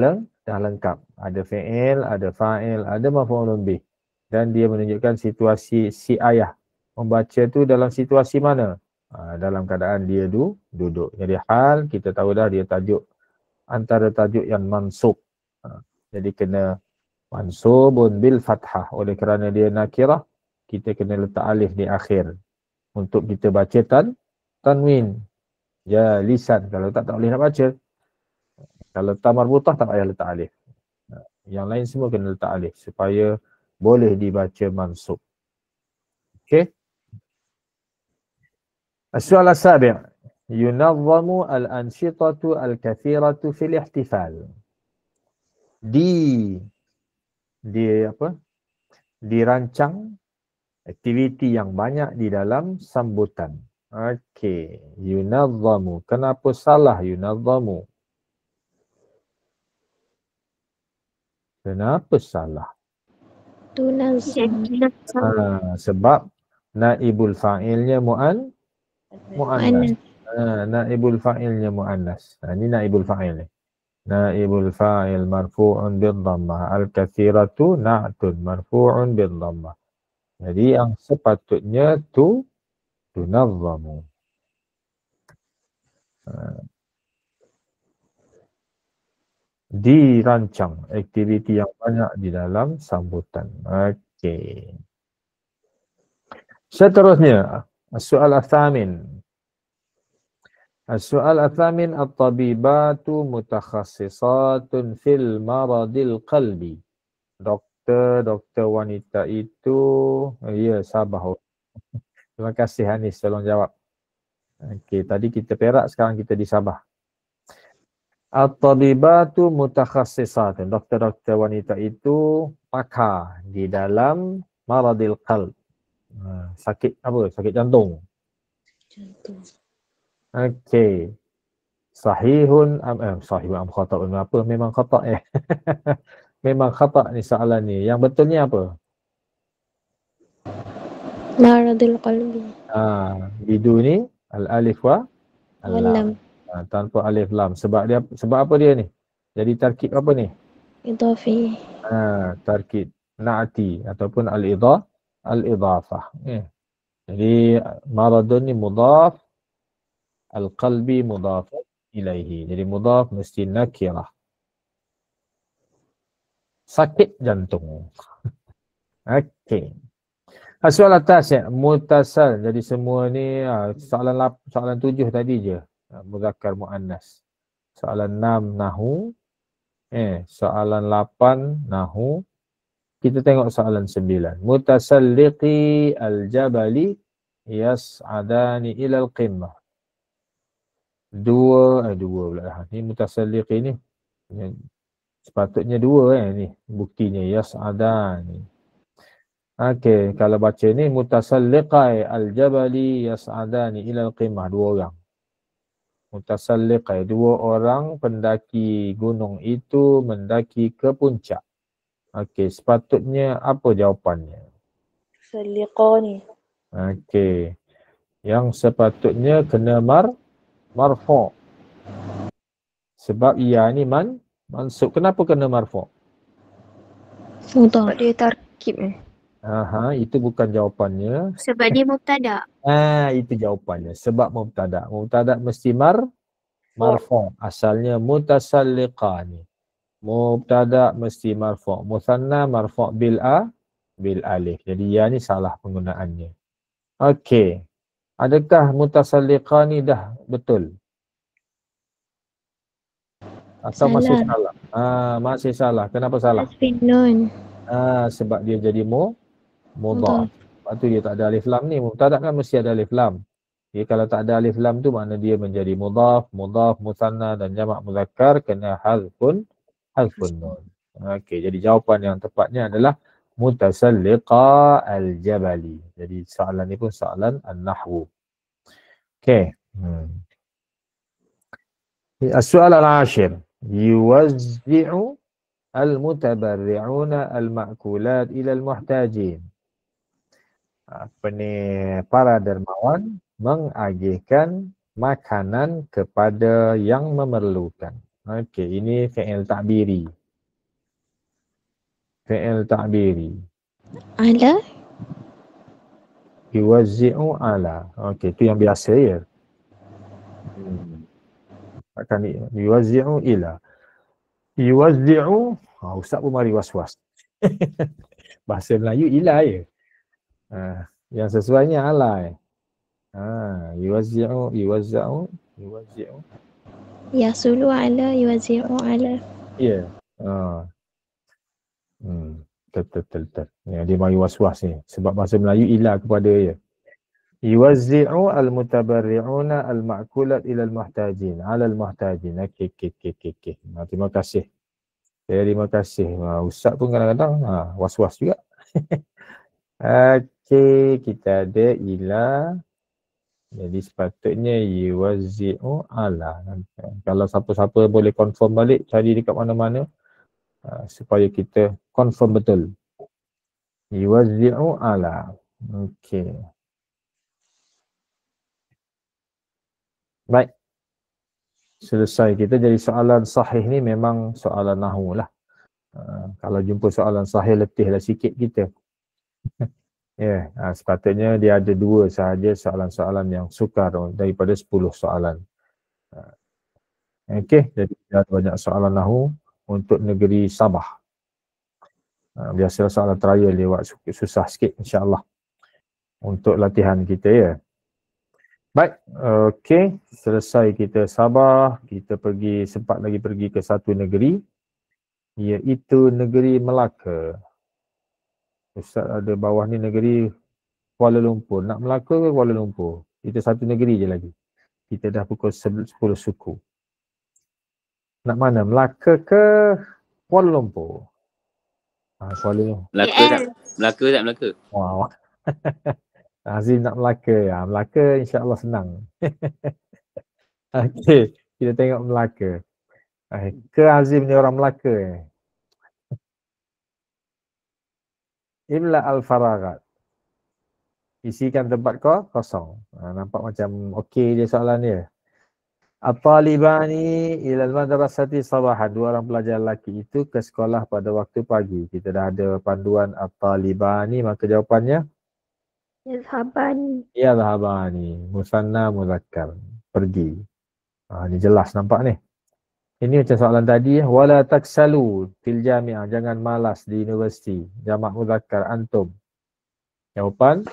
lengkap. Ada fi'il, ada fa'il, ada maf'ulun bih. Dan dia menunjukkan situasi si ayah membaca tu dalam situasi mana? Dalam keadaan dia duduk. Jadi hal, kita tahu dah dia tajuk antara tajuk yang mansub. Jadi kena mansubun bil fathah. Oleh kerana dia nakirah, kita kena letak alif di akhir. Untuk kita baca tanwin. Lisan. Kalau tak boleh nak baca. Kalau ta marbutah tak payah letak alif. Yang lain semua kena letak alif supaya boleh dibaca mansub. Okey. As-soal as-sabi'. Yunazzamu al-anshitatu al-kathiratu fil ihtifal. Dirancang aktiviti yang banyak di dalam sambutan. Okey. Yunazzamu. Kenapa salah yunazzamu? Kenapa salah? Tunazzam. Sebab naibul fa'ilnya mu'annas. Naibul fa'ilnya mu'annas. Ini naibul fa'il ni. Naibul fa'il marfu'un bid-dhammah. Al-kathiratu na'tun marfu'un bid-dhammah. Jadi yang sepatutnya tunazzamu. Dirancang aktiviti yang banyak di dalam sambutan. Okey. Seterusnya, soal al-thamin. Soal al-thamin, at-tabibatu mutakhassisatun fil maradil qalbi. Doktor wanita itu, Sabah. Terima kasih Hanis, tolong jawab. Okey, tadi kita Perak, sekarang kita di Sabah. At-tabibatu mutakhassisatun. Doktor wanita itu pakar di dalam maradil qalb. Sakit apa? Sakit jantung. Okey. Sahihun am khata'un apa? Memang khata' Memang khata' ni soalan ni. Yang betulnya apa? Maradul qalbi. Biduni al-alif wa al-lam. Tanpa alif lam. Sebab apa dia ni? Jadi tarkib apa ni? Idafi. Tarkib na'ti ataupun al-idafah. Jadi maradun ni mudaf, al-qalbi mudaf ilaihi. Jadi mudaf mesti nakirah. Sakit jantung. Okey. Soalan atas mutasal. Jadi semua ni soalan 7 tadi je. Muzakkar muannas. Soalan 6 nahu. Soalan 8 nahu. Kita tengok soalan 9. Mutasalliqi al-jabali yas'adani ilal qimmah. Dua pula. Ni mutasalliqi ni. Sepatutnya dua ni. Buktinya yas'adani. Okey, kalau baca ni mutasalliqai al-jabali yas'adani ilal qimmah. Dua orang. Mutasalliqai, dua orang pendaki gunung itu mendaki ke puncak. Okey, sepatutnya apa jawapannya? Salliqani. Okey. Yang sepatutnya kena marfu'. Sebab ia ni mansub. Kenapa kena marfu'? Sebab dia tarkib. Itu bukan jawapannya. Sebab dia mubtada. Itu jawapannya. Sebab mubtada. Mubtada mesti marfu'. Asalnya mutasalliqani. Mubtada mesti marfu'. Muthanna marfu' bil alif. Jadi ya ni salah penggunaannya. Okey. Adakah mutasalliqani dah betul? Atau masih salah? Masih salah. Kenapa salah? Nun. Sebab dia jadi mudhaf. Lepas tu dia tak ada alif lam ni. Mubtada kan mesti ada alif lam. Jadi kalau tak ada alif lam tu makna dia menjadi mudhaf, muthanna dan jamak muzakkar kena hazfun nun. Okey, jadi jawapan yang tepatnya adalah mutasalliqa al-jabali. Jadi soalan ni pun soalan an-nahwu. Okey. السؤال العاشر يوزع المتبرعون المأكولات إلى المحتاجين. Para dermawan mengagihkan makanan kepada yang memerlukan. Okey, ini fi'il ta'biri. Fi'il ta'biri. Ala. Yuwazzi'u ala. Okey, itu yang biasa ya. Akan yuwazzi'u ila. Yuwazzi'u, Ustaz pun mari was-was. Bahasa Melayu ila ya. Yang sesuainya ala. Yuwazzi'u, yuwazza'u, yuwazzi'u. Yasulu ala, yuwazi'u ala. Ya. Betul. Ya, dia mari was-was ni. Sebab bahasa Melayu ila kepada ya. Yuwazzi'u al-mutabarri'una al-ma'kulat ila al-muhtajin. Ala al-muhtajin. Okey. Terima kasih. Terima kasih. Ustaz pun kadang-kadang was-was juga. Okey, kita ada ila. Jadi sepatutnya yuwazzi'u ala. Kalau siapa-siapa boleh confirm balik, cari dekat mana-mana supaya kita confirm betul. Yuwazzi'u ala. Okey. Baik. Selesai kita. Jadi soalan sahih ni memang soalan nahwu lah. Kalau jumpa soalan sahih, letihlah sikit kita. Ya, sepatutnya dia ada 2 sahaja soalan-soalan yang sukar daripada 10 soalan. Okey, jadi ada banyak soalan nahwu untuk negeri Sabah. Biasalah soalan trial dia buat susah sikit insya-Allah untuk latihan kita ya. Baik, okey, selesai kita Sabah, kita sempat lagi pergi ke satu negeri, iaitu negeri Melaka. Ustaz ada bawah ni negeri Kuala Lumpur. Nak Melaka ke Kuala Lumpur? Itu satu negeri je lagi. Kita dah pukul 10 suku. Nak mana? Melaka ke Kuala Lumpur? Kuala Lumpur. Melaka tak Melaka? Wow. Azim nak Melaka. Melaka insya-Allah senang. Okey, kita tengok Melaka. Ke Azim ni orang Melaka. Imla al-faraghat. Isikan tempat kosong. Nampak macam okey dia soalan dia. At-talibani ilal madrasati sabahan. 2 orang pelajar lelaki itu ke sekolah pada waktu pagi. Kita dah ada panduan at-talibani, maka jawapannya Yazhabani. Yazhabani. Musanna muzakkar. Pergi. Ni jelas nampak ni. Ini macam soalan tadi. Wala taksalu fil jami'ah. Jangan malas di universiti. Jamak muzakkar antum. Jawapan?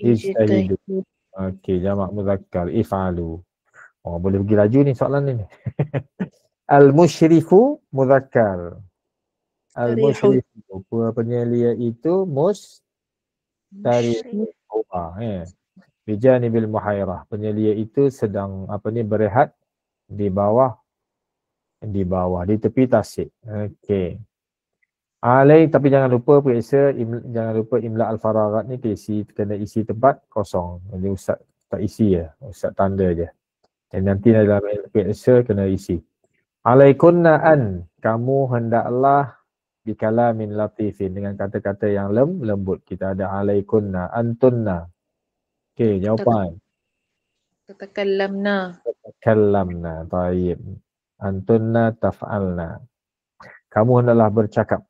Ijtahidu. Okey, jamak muzakkar. If'alu. Boleh pergi laju ni soalan ni. Al-musyrifu muzakkar. Al-musyrifu. Penyelia itu mustarihu. Bijanibil muhairah. Penyelia itu sedang berehat di bawah di tepi tasik. Okey. Tapi jangan lupa jangan lupa imla al-faraghat ni kena isi tempat kosong. Jadi ustaz tak isi ya. Ustaz tanda je. Dan nanti dalam PSA kena isi. Alaikunna an, kamu hendaklah bikalamin latifin, dengan kata-kata yang lembut. Kita ada alaikunna, antunna. Okey, jawapan. Tatakallamna. Baik. Antunna taf'alna. Kamu hendaklah bercakap.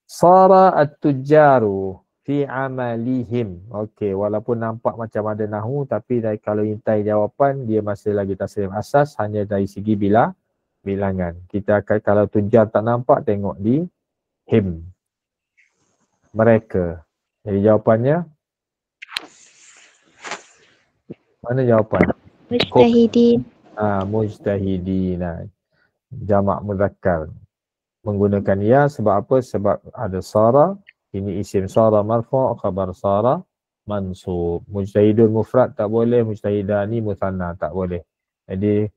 Sara at-tujjaru fi amalihim. Okey, walaupun nampak macam ada nahwu, tapi kalau intai jawapan, dia masih lagi tasrif asas, hanya dari segi bilangan. Kita akan, kalau tujjar tak nampak, tengok di him. Mereka. Jadi jawapannya? Mana jawapan? Mujtahidin. Mujtahidin. Jamak muzakkar. Menggunakan ya sebab apa? Sebab ada sara. Ini isim sara marfu', khabar sara mansub. Mujtahidun mufrad tak boleh, mujtahidani muthanna tak boleh. Jadi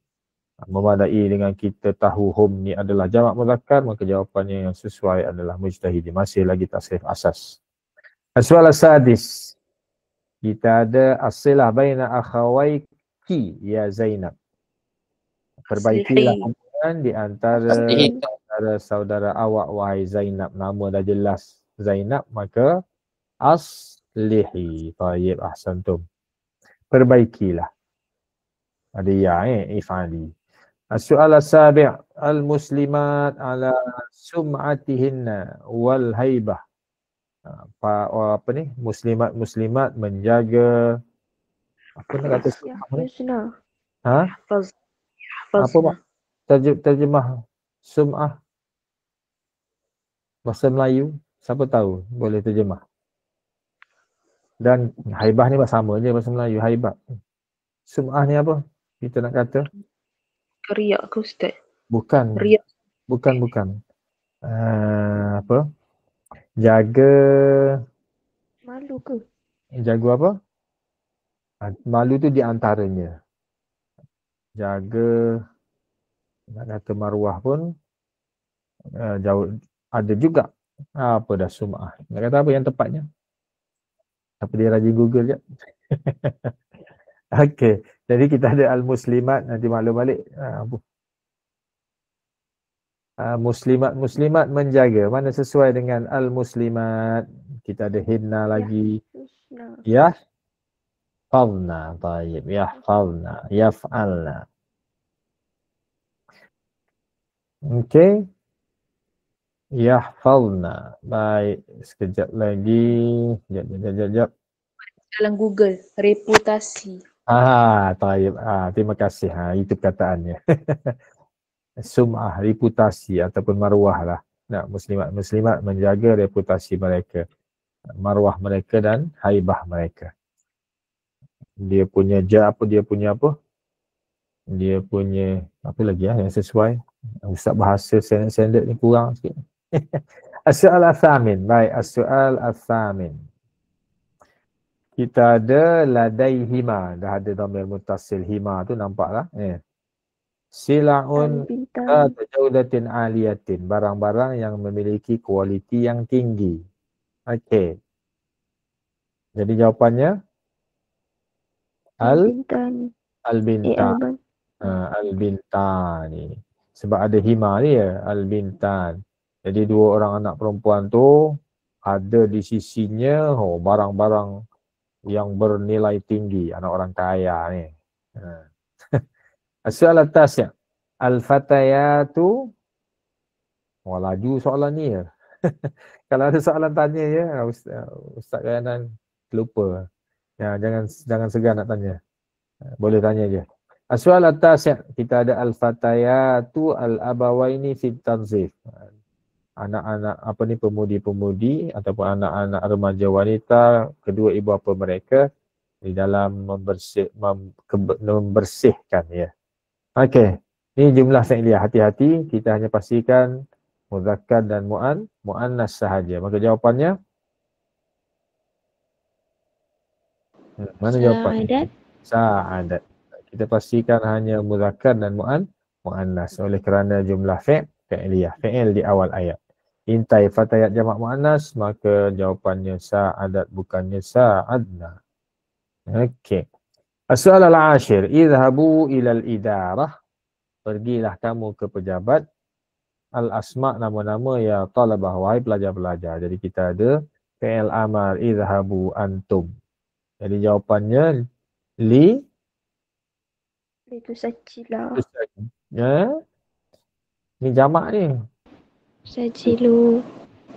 memadai dengan kita tahu hum ni adalah jamak muzakkar, maka jawapannya yang sesuai adalah mujtahidin. Masih lagi tasrif asas. As-soal as-sadis. Kita ada as-silah baina akhawai perbaiki ya Zainab. Perbaikilah Aslihi. hubungan di antara Aslihi. saudara awak wahai Zainab. Nama dah jelas Zainab, maka aslihi. Tayyib, ahsantum. Perbaikilah. Ada ya ifali. As-soal as-sabi' al-muslimat ala sum'atihinna wal haibah. Apa ni? Muslimat menjaga apa nak kata sum'ah ni? Yahfazna. Ha? Apa Yahfazna. terjemah sum'ah bahasa Melayu? Siapa tahu boleh terjemah. Dan haibah ni sama je bahasa Melayu, haibah. Sum'ah ni apa? Kita nak kata? Riak ke Ustaz? Bukan. Riak. Bukan. Apa? Jaga Malu ke? apa? Malu tu di antaranya. Jaga nak kata maruah pun jauh ada juga. Apa dah sum'ah? Nak kata apa yang tepatnya? Apa dia rajin Google je? Okey. Jadi kita ada al-muslimat, nanti maklum balik. Muslimat menjaga. Mana sesuai dengan al-muslimat? Kita ada hinna lagi. Yahfazna. Yahfazna. Tayyib. Yahfazna. Yaf'alna. Okey. Yahfazna. Baik. Sekejap lagi. Sekejap. Dalam Google, reputasi. Tayyib. Terima kasih. Itu perkataannya. Sum'ah, reputasi ataupun maruah lah. Nah, muslimat menjaga reputasi mereka, maruah mereka dan haibah mereka. Dia punya dia punya apa lagi yang sesuai. Ustaz bahasa standard ni kurang sikit. As-soal al-thamin. Baik, as-soal al-thamin. Kita ada ladaihima, dah ada dhamir muttasil hima tu nampaklah. Sila'un Bintang. jaudatin aliyatin, barang-barang yang memiliki kualiti yang tinggi. Okey. Jadi jawapannya Bintang. al-bintan. Al-bintan ni. Sebab ada hima ni ya, al-bintan. Jadi dua orang anak perempuan tu ada di sisinya barang-barang yang bernilai tinggi, anak orang kaya ni. As-soal at-tasi'. Al-fatayatu. Laju soalan ni ya. Kalau ada soalan tanya ya, Ustaz Kayanan lupa. Ya, jangan segan nak tanya. Boleh tanya je. As-soal at-tasi'. Kita ada al-fatayatu al-abawaini fit tanzif. Anak-anak pemudi-pemudi ataupun anak-anak remaja wanita, kedua ibu bapa mereka di dalam membersihkan ya. Okey. Ini jumlah fi'liyah. Hati-hati, kita hanya pastikan muzakkar dan muannas sahaja. Maka jawapannya mana jawapannya? Sa'adat. Kita pastikan hanya muzakkar dan muannas oleh kerana jumlah fi'liyah, fi'il di awal ayat. Intai fatayat jamak muannas, maka jawapannya sa'adat bukannya sa'adna. Okey. As-soal al-ashir, idhabu ilal idarah. Pergilah kamu ke pejabat. Al-asma' nama-nama ya talabah, wahai pelajar-pelajar. Jadi kita ada fi'il amar, idhabu antum. Jadi jawapannya Itu sajilah. Ya. Ni jamak ni. Sajilu.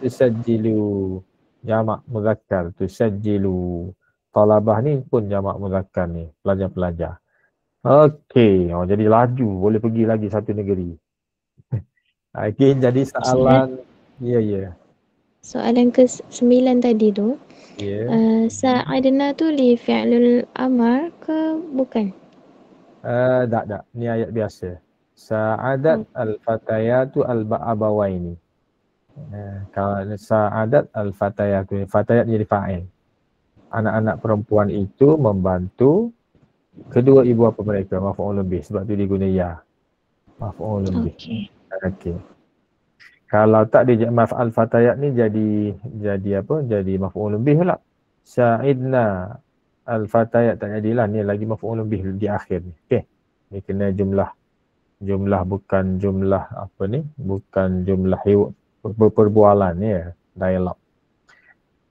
Tusajjilu. Jamak muzakkar. Tusajjilu. Talabah ni pun jamak muzakkar ni. Pelajar-pelajar. Okey. Jadi laju. Boleh pergi lagi satu negeri. Okey. Jadi soalan. Ya. Soalan ke-9 tadi tu. Ya. Sa'adna tu li fi'lul amar ke bukan? Tak. Ni ayat biasa. Sa'adat al-fatayatu al-abawaini. Kalau sa'adat al-fatayatu. Fatayat jadi fa'il. Anak-anak perempuan itu membantu kedua ibu bapa mereka. Maf'ul bih. Sebab tu diguna ya. Maf'ul bih. Okey. Kalau tak dia maf'al fatayat ni jadi apa? Jadi maf'ul bih pula. Sa'idna Al-fatayat tak jadilah. Ni lagi maf'ul bih di akhir ni. Okey. Ni kena jumlah bukan jumlah apa ni? Bukan jumlah perbualan ya. Dialog.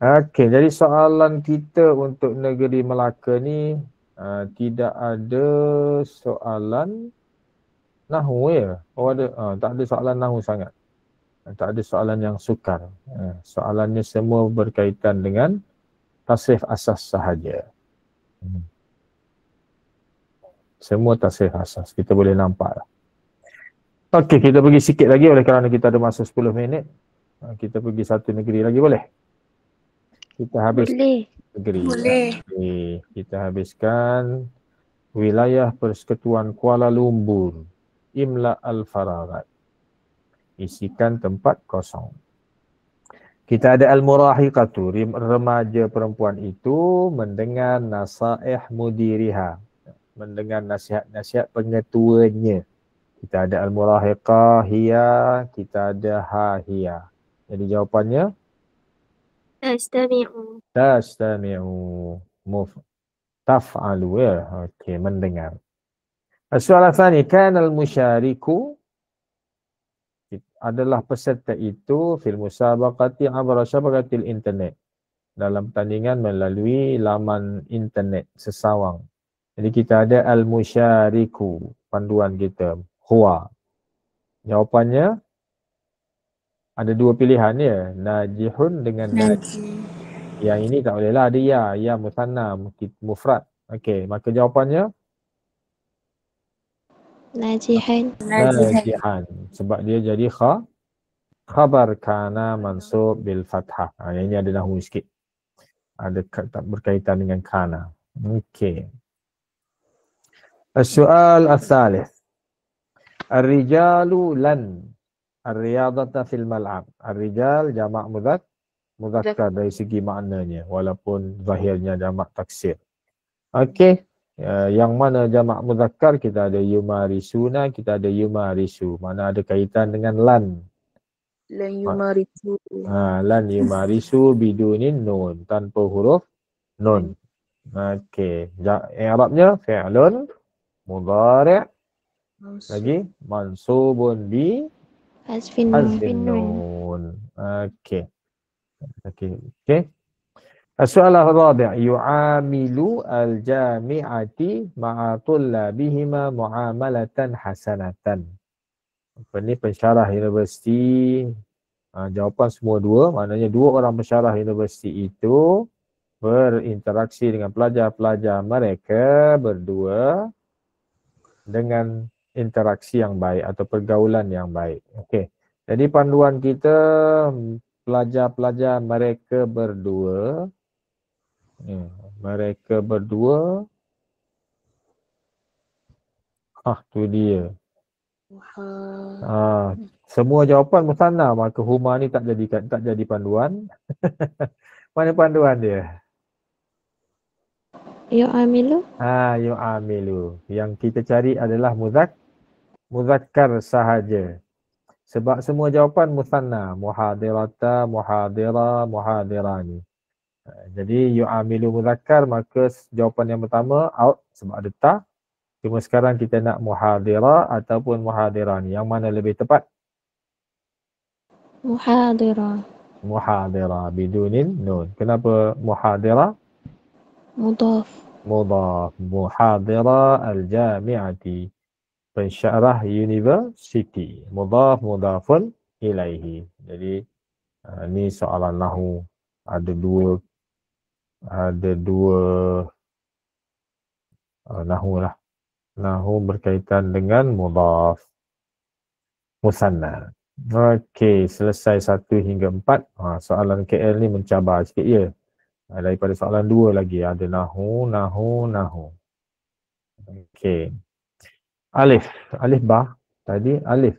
Okey, jadi soalan kita untuk negeri Melaka ni tidak ada soalan nahwu ya. Oh ada, tak ada soalan nahwu sangat. Tak ada soalan yang sukar. Soalannya semua berkaitan dengan tasrif asas sahaja. Semua tasrif asas. Kita boleh nampak lah. Okey, kita pergi sikit lagi oleh kerana kita ada masa 10 minit. Kita pergi satu negeri lagi boleh? Kita habis Boleh. negeri. Boleh. Okay. Kita habiskan wilayah Persekutuan Kuala Lumpur. Imla al-Faragat. Isikan tempat kosong. Kita ada al-murahiqatu, remaja perempuan itu mendengar nasaih mudiriha, mendengar nasihat-nasihat pengetuanya. Kita ada al-murahiqah hiya, kita ada ha hiya. Jadi jawapannya tastami'u taf'alu ya. Okey, mendengar. Soalan tadi, kan al-musyariku adalah peserta itu fil musabaqati abra syabakatil internet, dalam pertandingan melalui laman internet sesawang. Jadi kita ada al-musyariku, panduan kita huwa. Jawapannya ada dua pilihan ya, najihun dengan najih. Yang ini tak boleh lah, ada ya musanna mufrad. Okey, maka jawapannya Najihan. najihan, sebab dia jadi khabar kana mansub bil fathah. Yang ini ada nahwu sikit. Ada berkaitan dengan kana. Okey. Soal al-thalith. Ar-rijalu lan ar-riyadata fil mal'ab. Ar-rijal jamak mudzakkar dari segi maknanya walaupun zahirnya jamak taksir. Okey. Yang mana jamak mudzakkar, kita ada yumarisuna, kita ada yumarisu. Mana ada kaitan dengan lan. Lan yumarisu. Lan yumarisu bidunin nun, tanpa huruf nun. Okey. I'rabnya fi'lun mudhari' lagi mansubun bi Hazfin nun. Okey. السؤال الرابع يعامل الجامعة مع طلابهما معاملة حسنة. Apa ni, pensyarah universiti. Jawapan semua dua, maknanya dua orang pensyarah universiti itu berinteraksi dengan pelajar-pelajar mereka berdua dengan interaksi yang baik atau pergaulan yang baik. Okey. Jadi panduan kita pelajar-pelajar mereka berdua. Mereka berdua. Tu dia. Semua jawapan musanna, maka huma ni tak jadi panduan. Mana panduan dia? Yu'amilu. Yu'amilu. Yang kita cari adalah muzakkar sahaja. Sebab semua jawapan musanna, muhadirata, muhadira, muhadirani. Jadi yu'amilu muzakkar, maka jawapan yang pertama out sebab ada ta. Cuma sekarang kita nak muhadira ataupun muhadirani. Yang mana lebih tepat? Muhadira. Muhadira bidunin nun. Kenapa muhadira? Mudhaf. Muhadira al-jami'ati, pensyarah university. Mudhafun ilaihi. Jadi ni soalan nahwu. Ada dua nahwu lah. Nahwu berkaitan dengan mudhaf musanna. Okey, selesai 1 hingga 4. Soalan KL ni mencabar sikit ya. Daripada soalan 2 lagi ada nahwu. Okey. Alif ba. Tadi alif.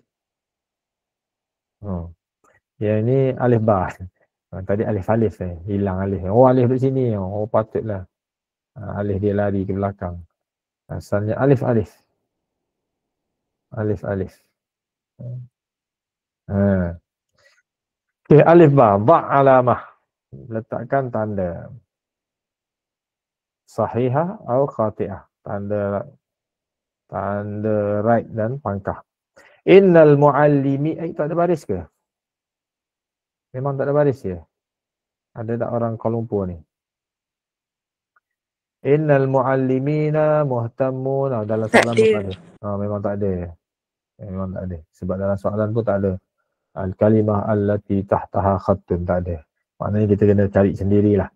Yang ni alif ba. Tadi alif hilang alif. Alif duduk sini. Patutlah. Alif dia lari ke belakang. Asalnya alif. Okey, alif ba. Ba' alamah. Letakkan tanda. sahihah atau khati'ah. Tanda right dan pangkah. Innal muallimi, tak ada baris ke? Memang tak ada baris ya? Ada tak orang Kuala Lumpur ni? Innal muallimina muhtammun. Dalam soalan pun tak ada. Memang tak ada. Memang tak ada. Sebab dalam soalan pun tak ada. Al-kalimah allati tahtaha khattun, tak ada. Maknanya kita kena cari sendirilah.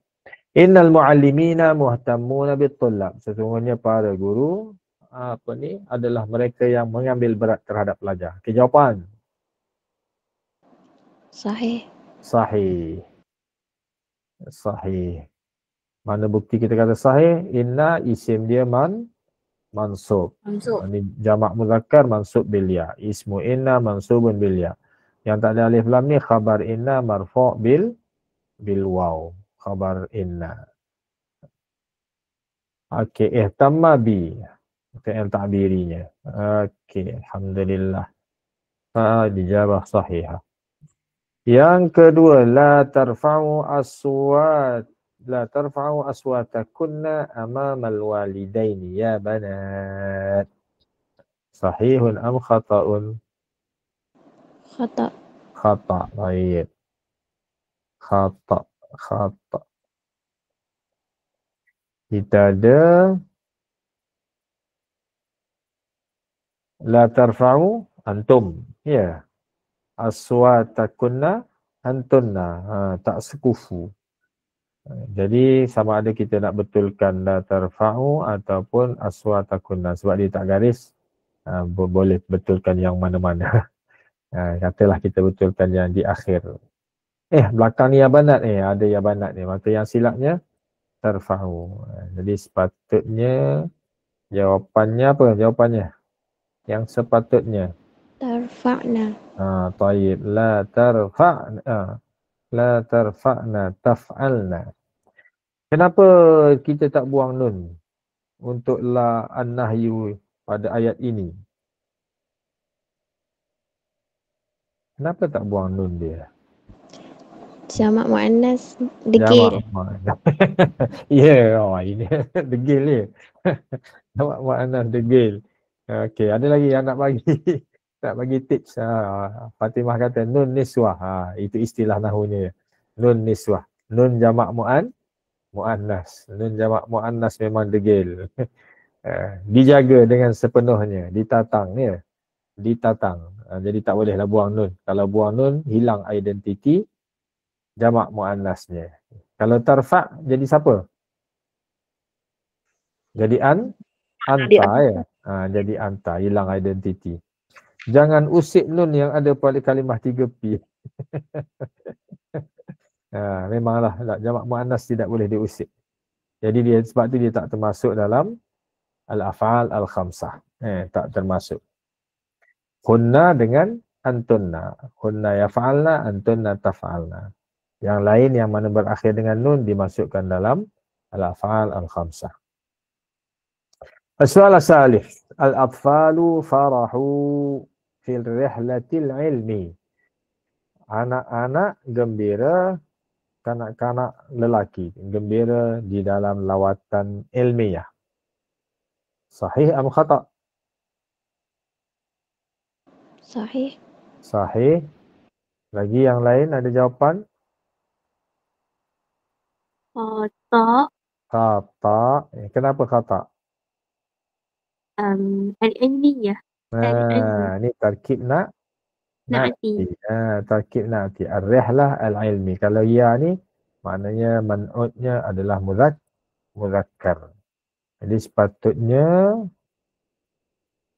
Innal muallimina muhtammuna bit-tullab. Sesungguhnya para guru adalah mereka yang mengambil berat terhadap pelajar. Okey, jawapan. Sahih. Sahih. Sahih. Mana bukti kita kata sahih? Inna isim dia mansub. Ini jamak muzakkar mansub bil ya. Ismu inna mansubun bil ya. Yang tak ada alif lam ni khabar inna marfu' bil waw. Khabar inna. Okey, ihtamma bi. Fi'il ta'birinya. Okey, alhamdulillah. Dijawab sahihah. Yang kedua, la tarfa'u aswatakunna amamal walidaini ya banat. Sahihun am khata'un? Khata. Khata'. Baik. Khata'. Kita ada la tarfa'u antum. Ya. Aswatakunna antunna. Tak sekufu. Jadi sama ada kita nak betulkan la tarfa'u ataupun aswatakunna. Sebab dia tak garis, boleh betulkan yang mana-mana. Katalah kita betulkan yang di akhir. Belakang ni ya banat ada ya banat ni. Maka yang silapnya tarfa'u. Jadi sepatutnya jawapannya apa? Jawapannya yang sepatutnya Tarfa'na. Tayyib. La tarfa'na taf'alna. Kenapa kita tak buang nun untuk la an-nahyu pada ayat ini? Kenapa tak buang nun dia? Jamak muannas degil. Ini degil ni. Jamak muannas degil. Okey, ada lagi yang nak bagi tips. Fatimah kata nun niswah. Itu istilah nahunya. Nun niswah. Nun jamak muannas. Nun jamak muannas memang degil. Dijaga dengan sepenuhnya, ditatang ya. Ditatang. Jadi tak bolehlah buang nun. Kalau buang nun, hilang identiti jamak muannasnya. Kalau tarfa' jadi siapa? Jadi anta ya. Jadi anta, hilang identiti. Jangan usik nun yang ada pada kalimah 3P. Memanglah jamak muannas tidak boleh diusik. Jadi sebab tu dia tak termasuk dalam al-af'al al-khamsah. Tak termasuk. Kunna dengan antunna. Kunna yaf'alna, antunna taf'alna. Yang lain yang mana berakhir dengan nun dimasukkan dalam al-af'al al-khamsah. As-soal as-salif. Al-atfalu farahu fil rihlatil ilmi. Anak-anak gembira, kanak-kanak lelaki gembira di dalam lawatan ilmiah. Sahih am khata'? Sahih. Sahih. Lagi yang lain ada jawapan? Khata. Khata'. Kenapa khata'? Al-ilmiyah. Ni tarkib na'ti. Tarkib na'ti. Ar-rihlah al-ilmi. Kalau ya ni, maknanya man'udnya adalah muzakkar. Jadi sepatutnya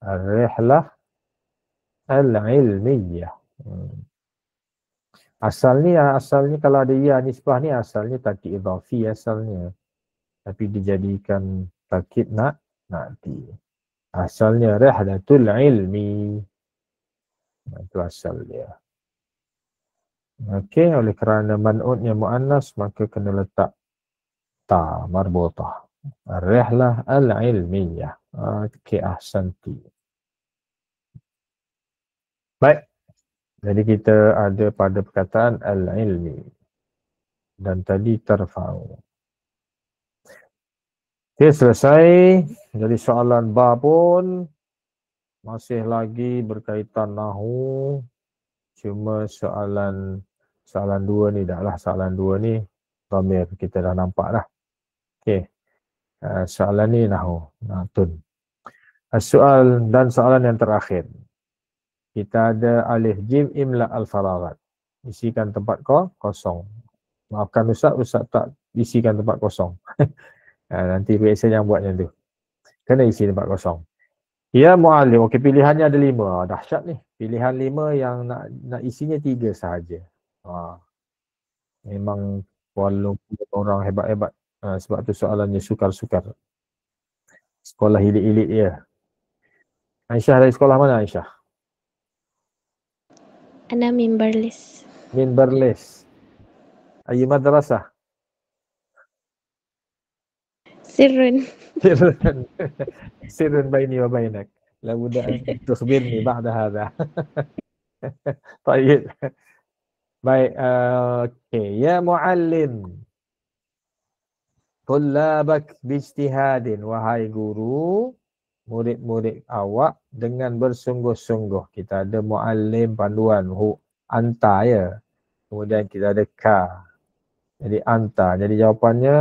ar-rihlah al-ilmiyah. Asalnya kalau ada ya nisbah ni asalnya tarkib idhafi asalnya. Tapi dijadikan tarkib na'ti. Asalnya rihlatul ilmi. Itu asal dia. Okey, oleh kerana man'udnya muannas maka kena letak ta marbutah. Ar-rihlah al-ilmiyah. Okey, ahsanti. Baik. Jadi kita ada pada perkataan al-ilmi. Dan tadi tarfa'u. Okey, selesai. Jadi soalan ba pun masih lagi berkaitan nahu. Cuma soalan 2 ni dah lah. Soalan 2 ni dhamir kita dah nampak dah. Okey. Soalan ni nahu. Tun. Soal dan soalan yang terakhir. Kita ada alif jim imla al-faraghat. Isikan tempat kosong. Maafkan Ustaz tak isikan tempat kosong. Nanti biasa yang buat macam tu. Kena isi tempat kosong. Ya muallim. Okey, pilihannya ada 5. Dahsyat ni. Pilihan 5 yang nak isinya 3 sahaja. Memang walaupun orang hebat-hebat. Sebab tu soalannya sukar-sukar. Sekolah elit-elit dia. Aisyah dari sekolah mana Aisyah? Ana min Barlis. Min Barlis. Ayu madrasah? Sirrun. Sirrun baini wa bainak. La budda an tukhbirni ba'da hadha. Baik. Baik, okey. Ya muallim. Tullabak bijtihadin. Wahai guru, murid-murid awak dengan bersungguh-sungguh. Kita ada muallim panduan anta ya. Kemudian kita ada ka. Jadi anta. Jadi jawapannya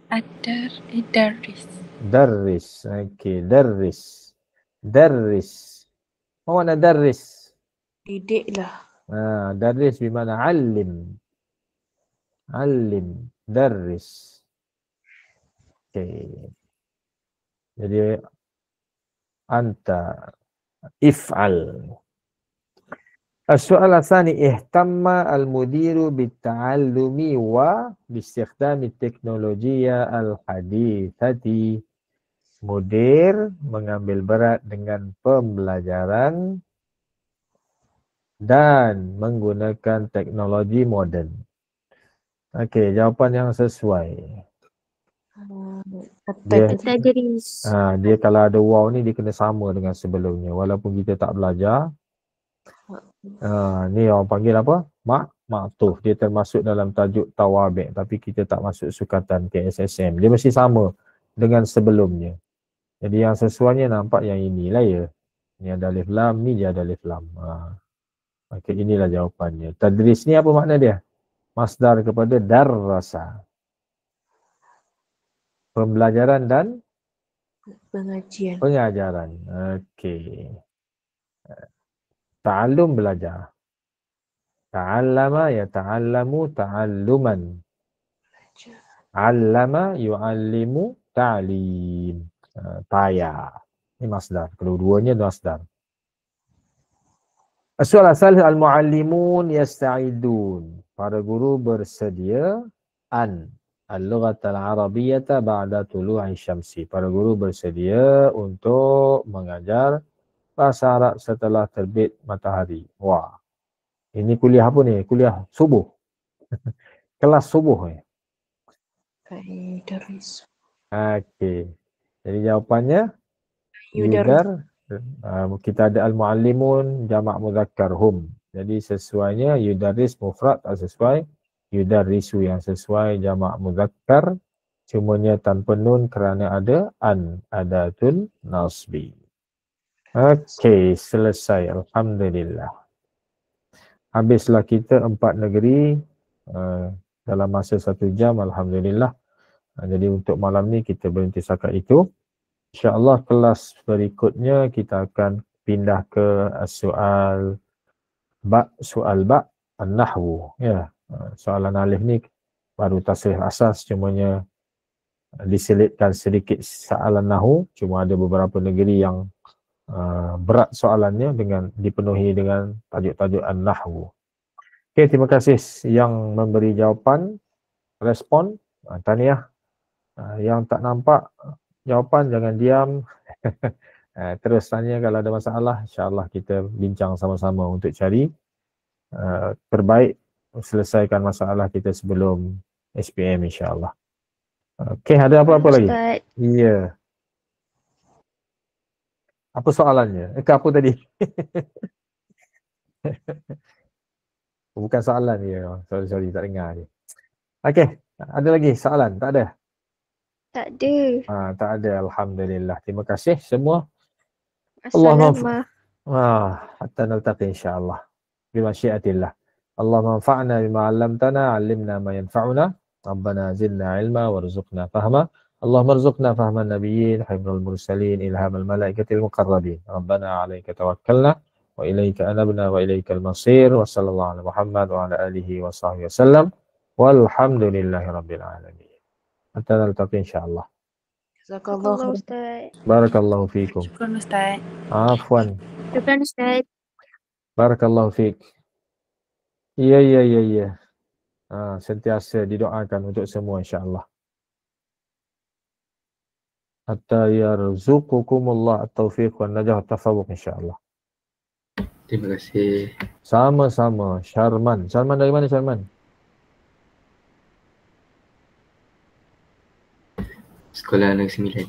Darris. darris. Okey, darris. Darris. Apa makna darris? Didik lah. Darris bermakna alim. Alim. Darris. Okey. Jadi anta if'al. السؤال الثاني اهتم المدير بالتعلم وباستخدام التكنولوجيا الحديثة. Mudir mengambil berat dengan pembelajaran dan menggunakan teknologi moden. Okey, jawapan yang sesuai. At-tadris. Dia kalau ada waw ni dia kena sama dengan sebelumnya walaupun kita tak belajar. Ni orang panggil apa? Maktuf. Dia termasuk dalam tajuk tawabi' tapi kita tak masuk sukatan KSSM. Dia mesti sama dengan sebelumnya. Jadi yang sesuainya nampak yang inilah ya. Ni ada alif lam, ni dia ada alif lam. Okey, inilah jawapannya. Tadris ni apa makna dia? Masdar kepada darrasa. Pembelajaran dan pengajaran. Okey. Ta'allum belajar. Ta'allama ya ta'allamu ta'alluman. 'Allama yu'allimu ta'lim. Taya. Ini masdar. Kedua-duanya masdar. Soalan salih al-muallimun yasta'idun. Para guru bersedia al-lughat al-arabiyyata ba'da tulu'i syamsi. Para guru bersedia untuk mengajar bahasa Arab setelah terbit matahari. Wah. Ini kuliah apa ni? Kuliah subuh. Kelas subuh ni. Darris. Okey. Jadi jawapannya yudar. Kita ada al-muallimun jamak muzakkar hum. Jadi sesuainya yudaris mufrad tak sesuai. Yudarisu yang sesuai jamak muzakkar. Cumanya tanpa nun kerana ada adatul nasbi. Okey, selesai. Alhamdulillah. Habislah kita 4 negeri dalam masa 1 jam. Alhamdulillah. Jadi untuk malam ni kita berhenti setakat itu. InsyaAllah kelas berikutnya kita akan pindah ke soal ba' an-nahwu. Ya. Soalan alif ni baru tasrih asas, cumanya diselitkan sedikit soalan nahwu. Cuma ada beberapa negeri yang berat soalannya dengan dipenuhi dengan tajuk-tajuk an-nahwu. Okey, terima kasih yang memberi jawapan, respon, tahniah. Yang tak nampak jawapan jangan diam. Terus tanya kalau ada masalah, insya-Allah kita bincang sama-sama untuk cari terbaik selesaikan masalah kita sebelum SPM insya-Allah. Okey, ada apa-apa lagi? Ya. Apa soalannya? Apa tadi? Bukan soalan dia. Sorry, tak dengar dia. Okey, ada lagi soalan? Tak ada? Tak ada. Tak ada. Alhamdulillah. Terima kasih semua. Allahumma hatta naltaqi insyaAllah. Bimasyiatillah. Allahumma anfa'na bima 'allamtana, 'allimna ma yanfa'una. Rabbana zidna ilma warzuqna fahma. Allahumma arzuqna fahman nabiyyin, hifdzal mursalin, ilhamal malaikatil muqarrabin. Rabbana 'alaika tawakkalna wa ilaika anabna wa ilaikal masir. Wa sallallahu ala Muhammad wa ala alihi wa sahbihi wasallam. Walhamdulillahi rabbil alamin. Hatta naltaqi insyaAllah. Jazakallah Ustaz. Barakallahu fiikum. Syukran Ustaz. Afwan. Syukran Ustaz. Barakallahu fiik. Ya. Sentiasa didoakan untuk semua insyaAllah. Hatta yarzuqukumullah at-taufiq wan najah at-tafawuq insyaAllah. Terima kasih. Sama-sama. Syarman. Syarman dari mana Syarman? Sekolah Negeri Sembilan.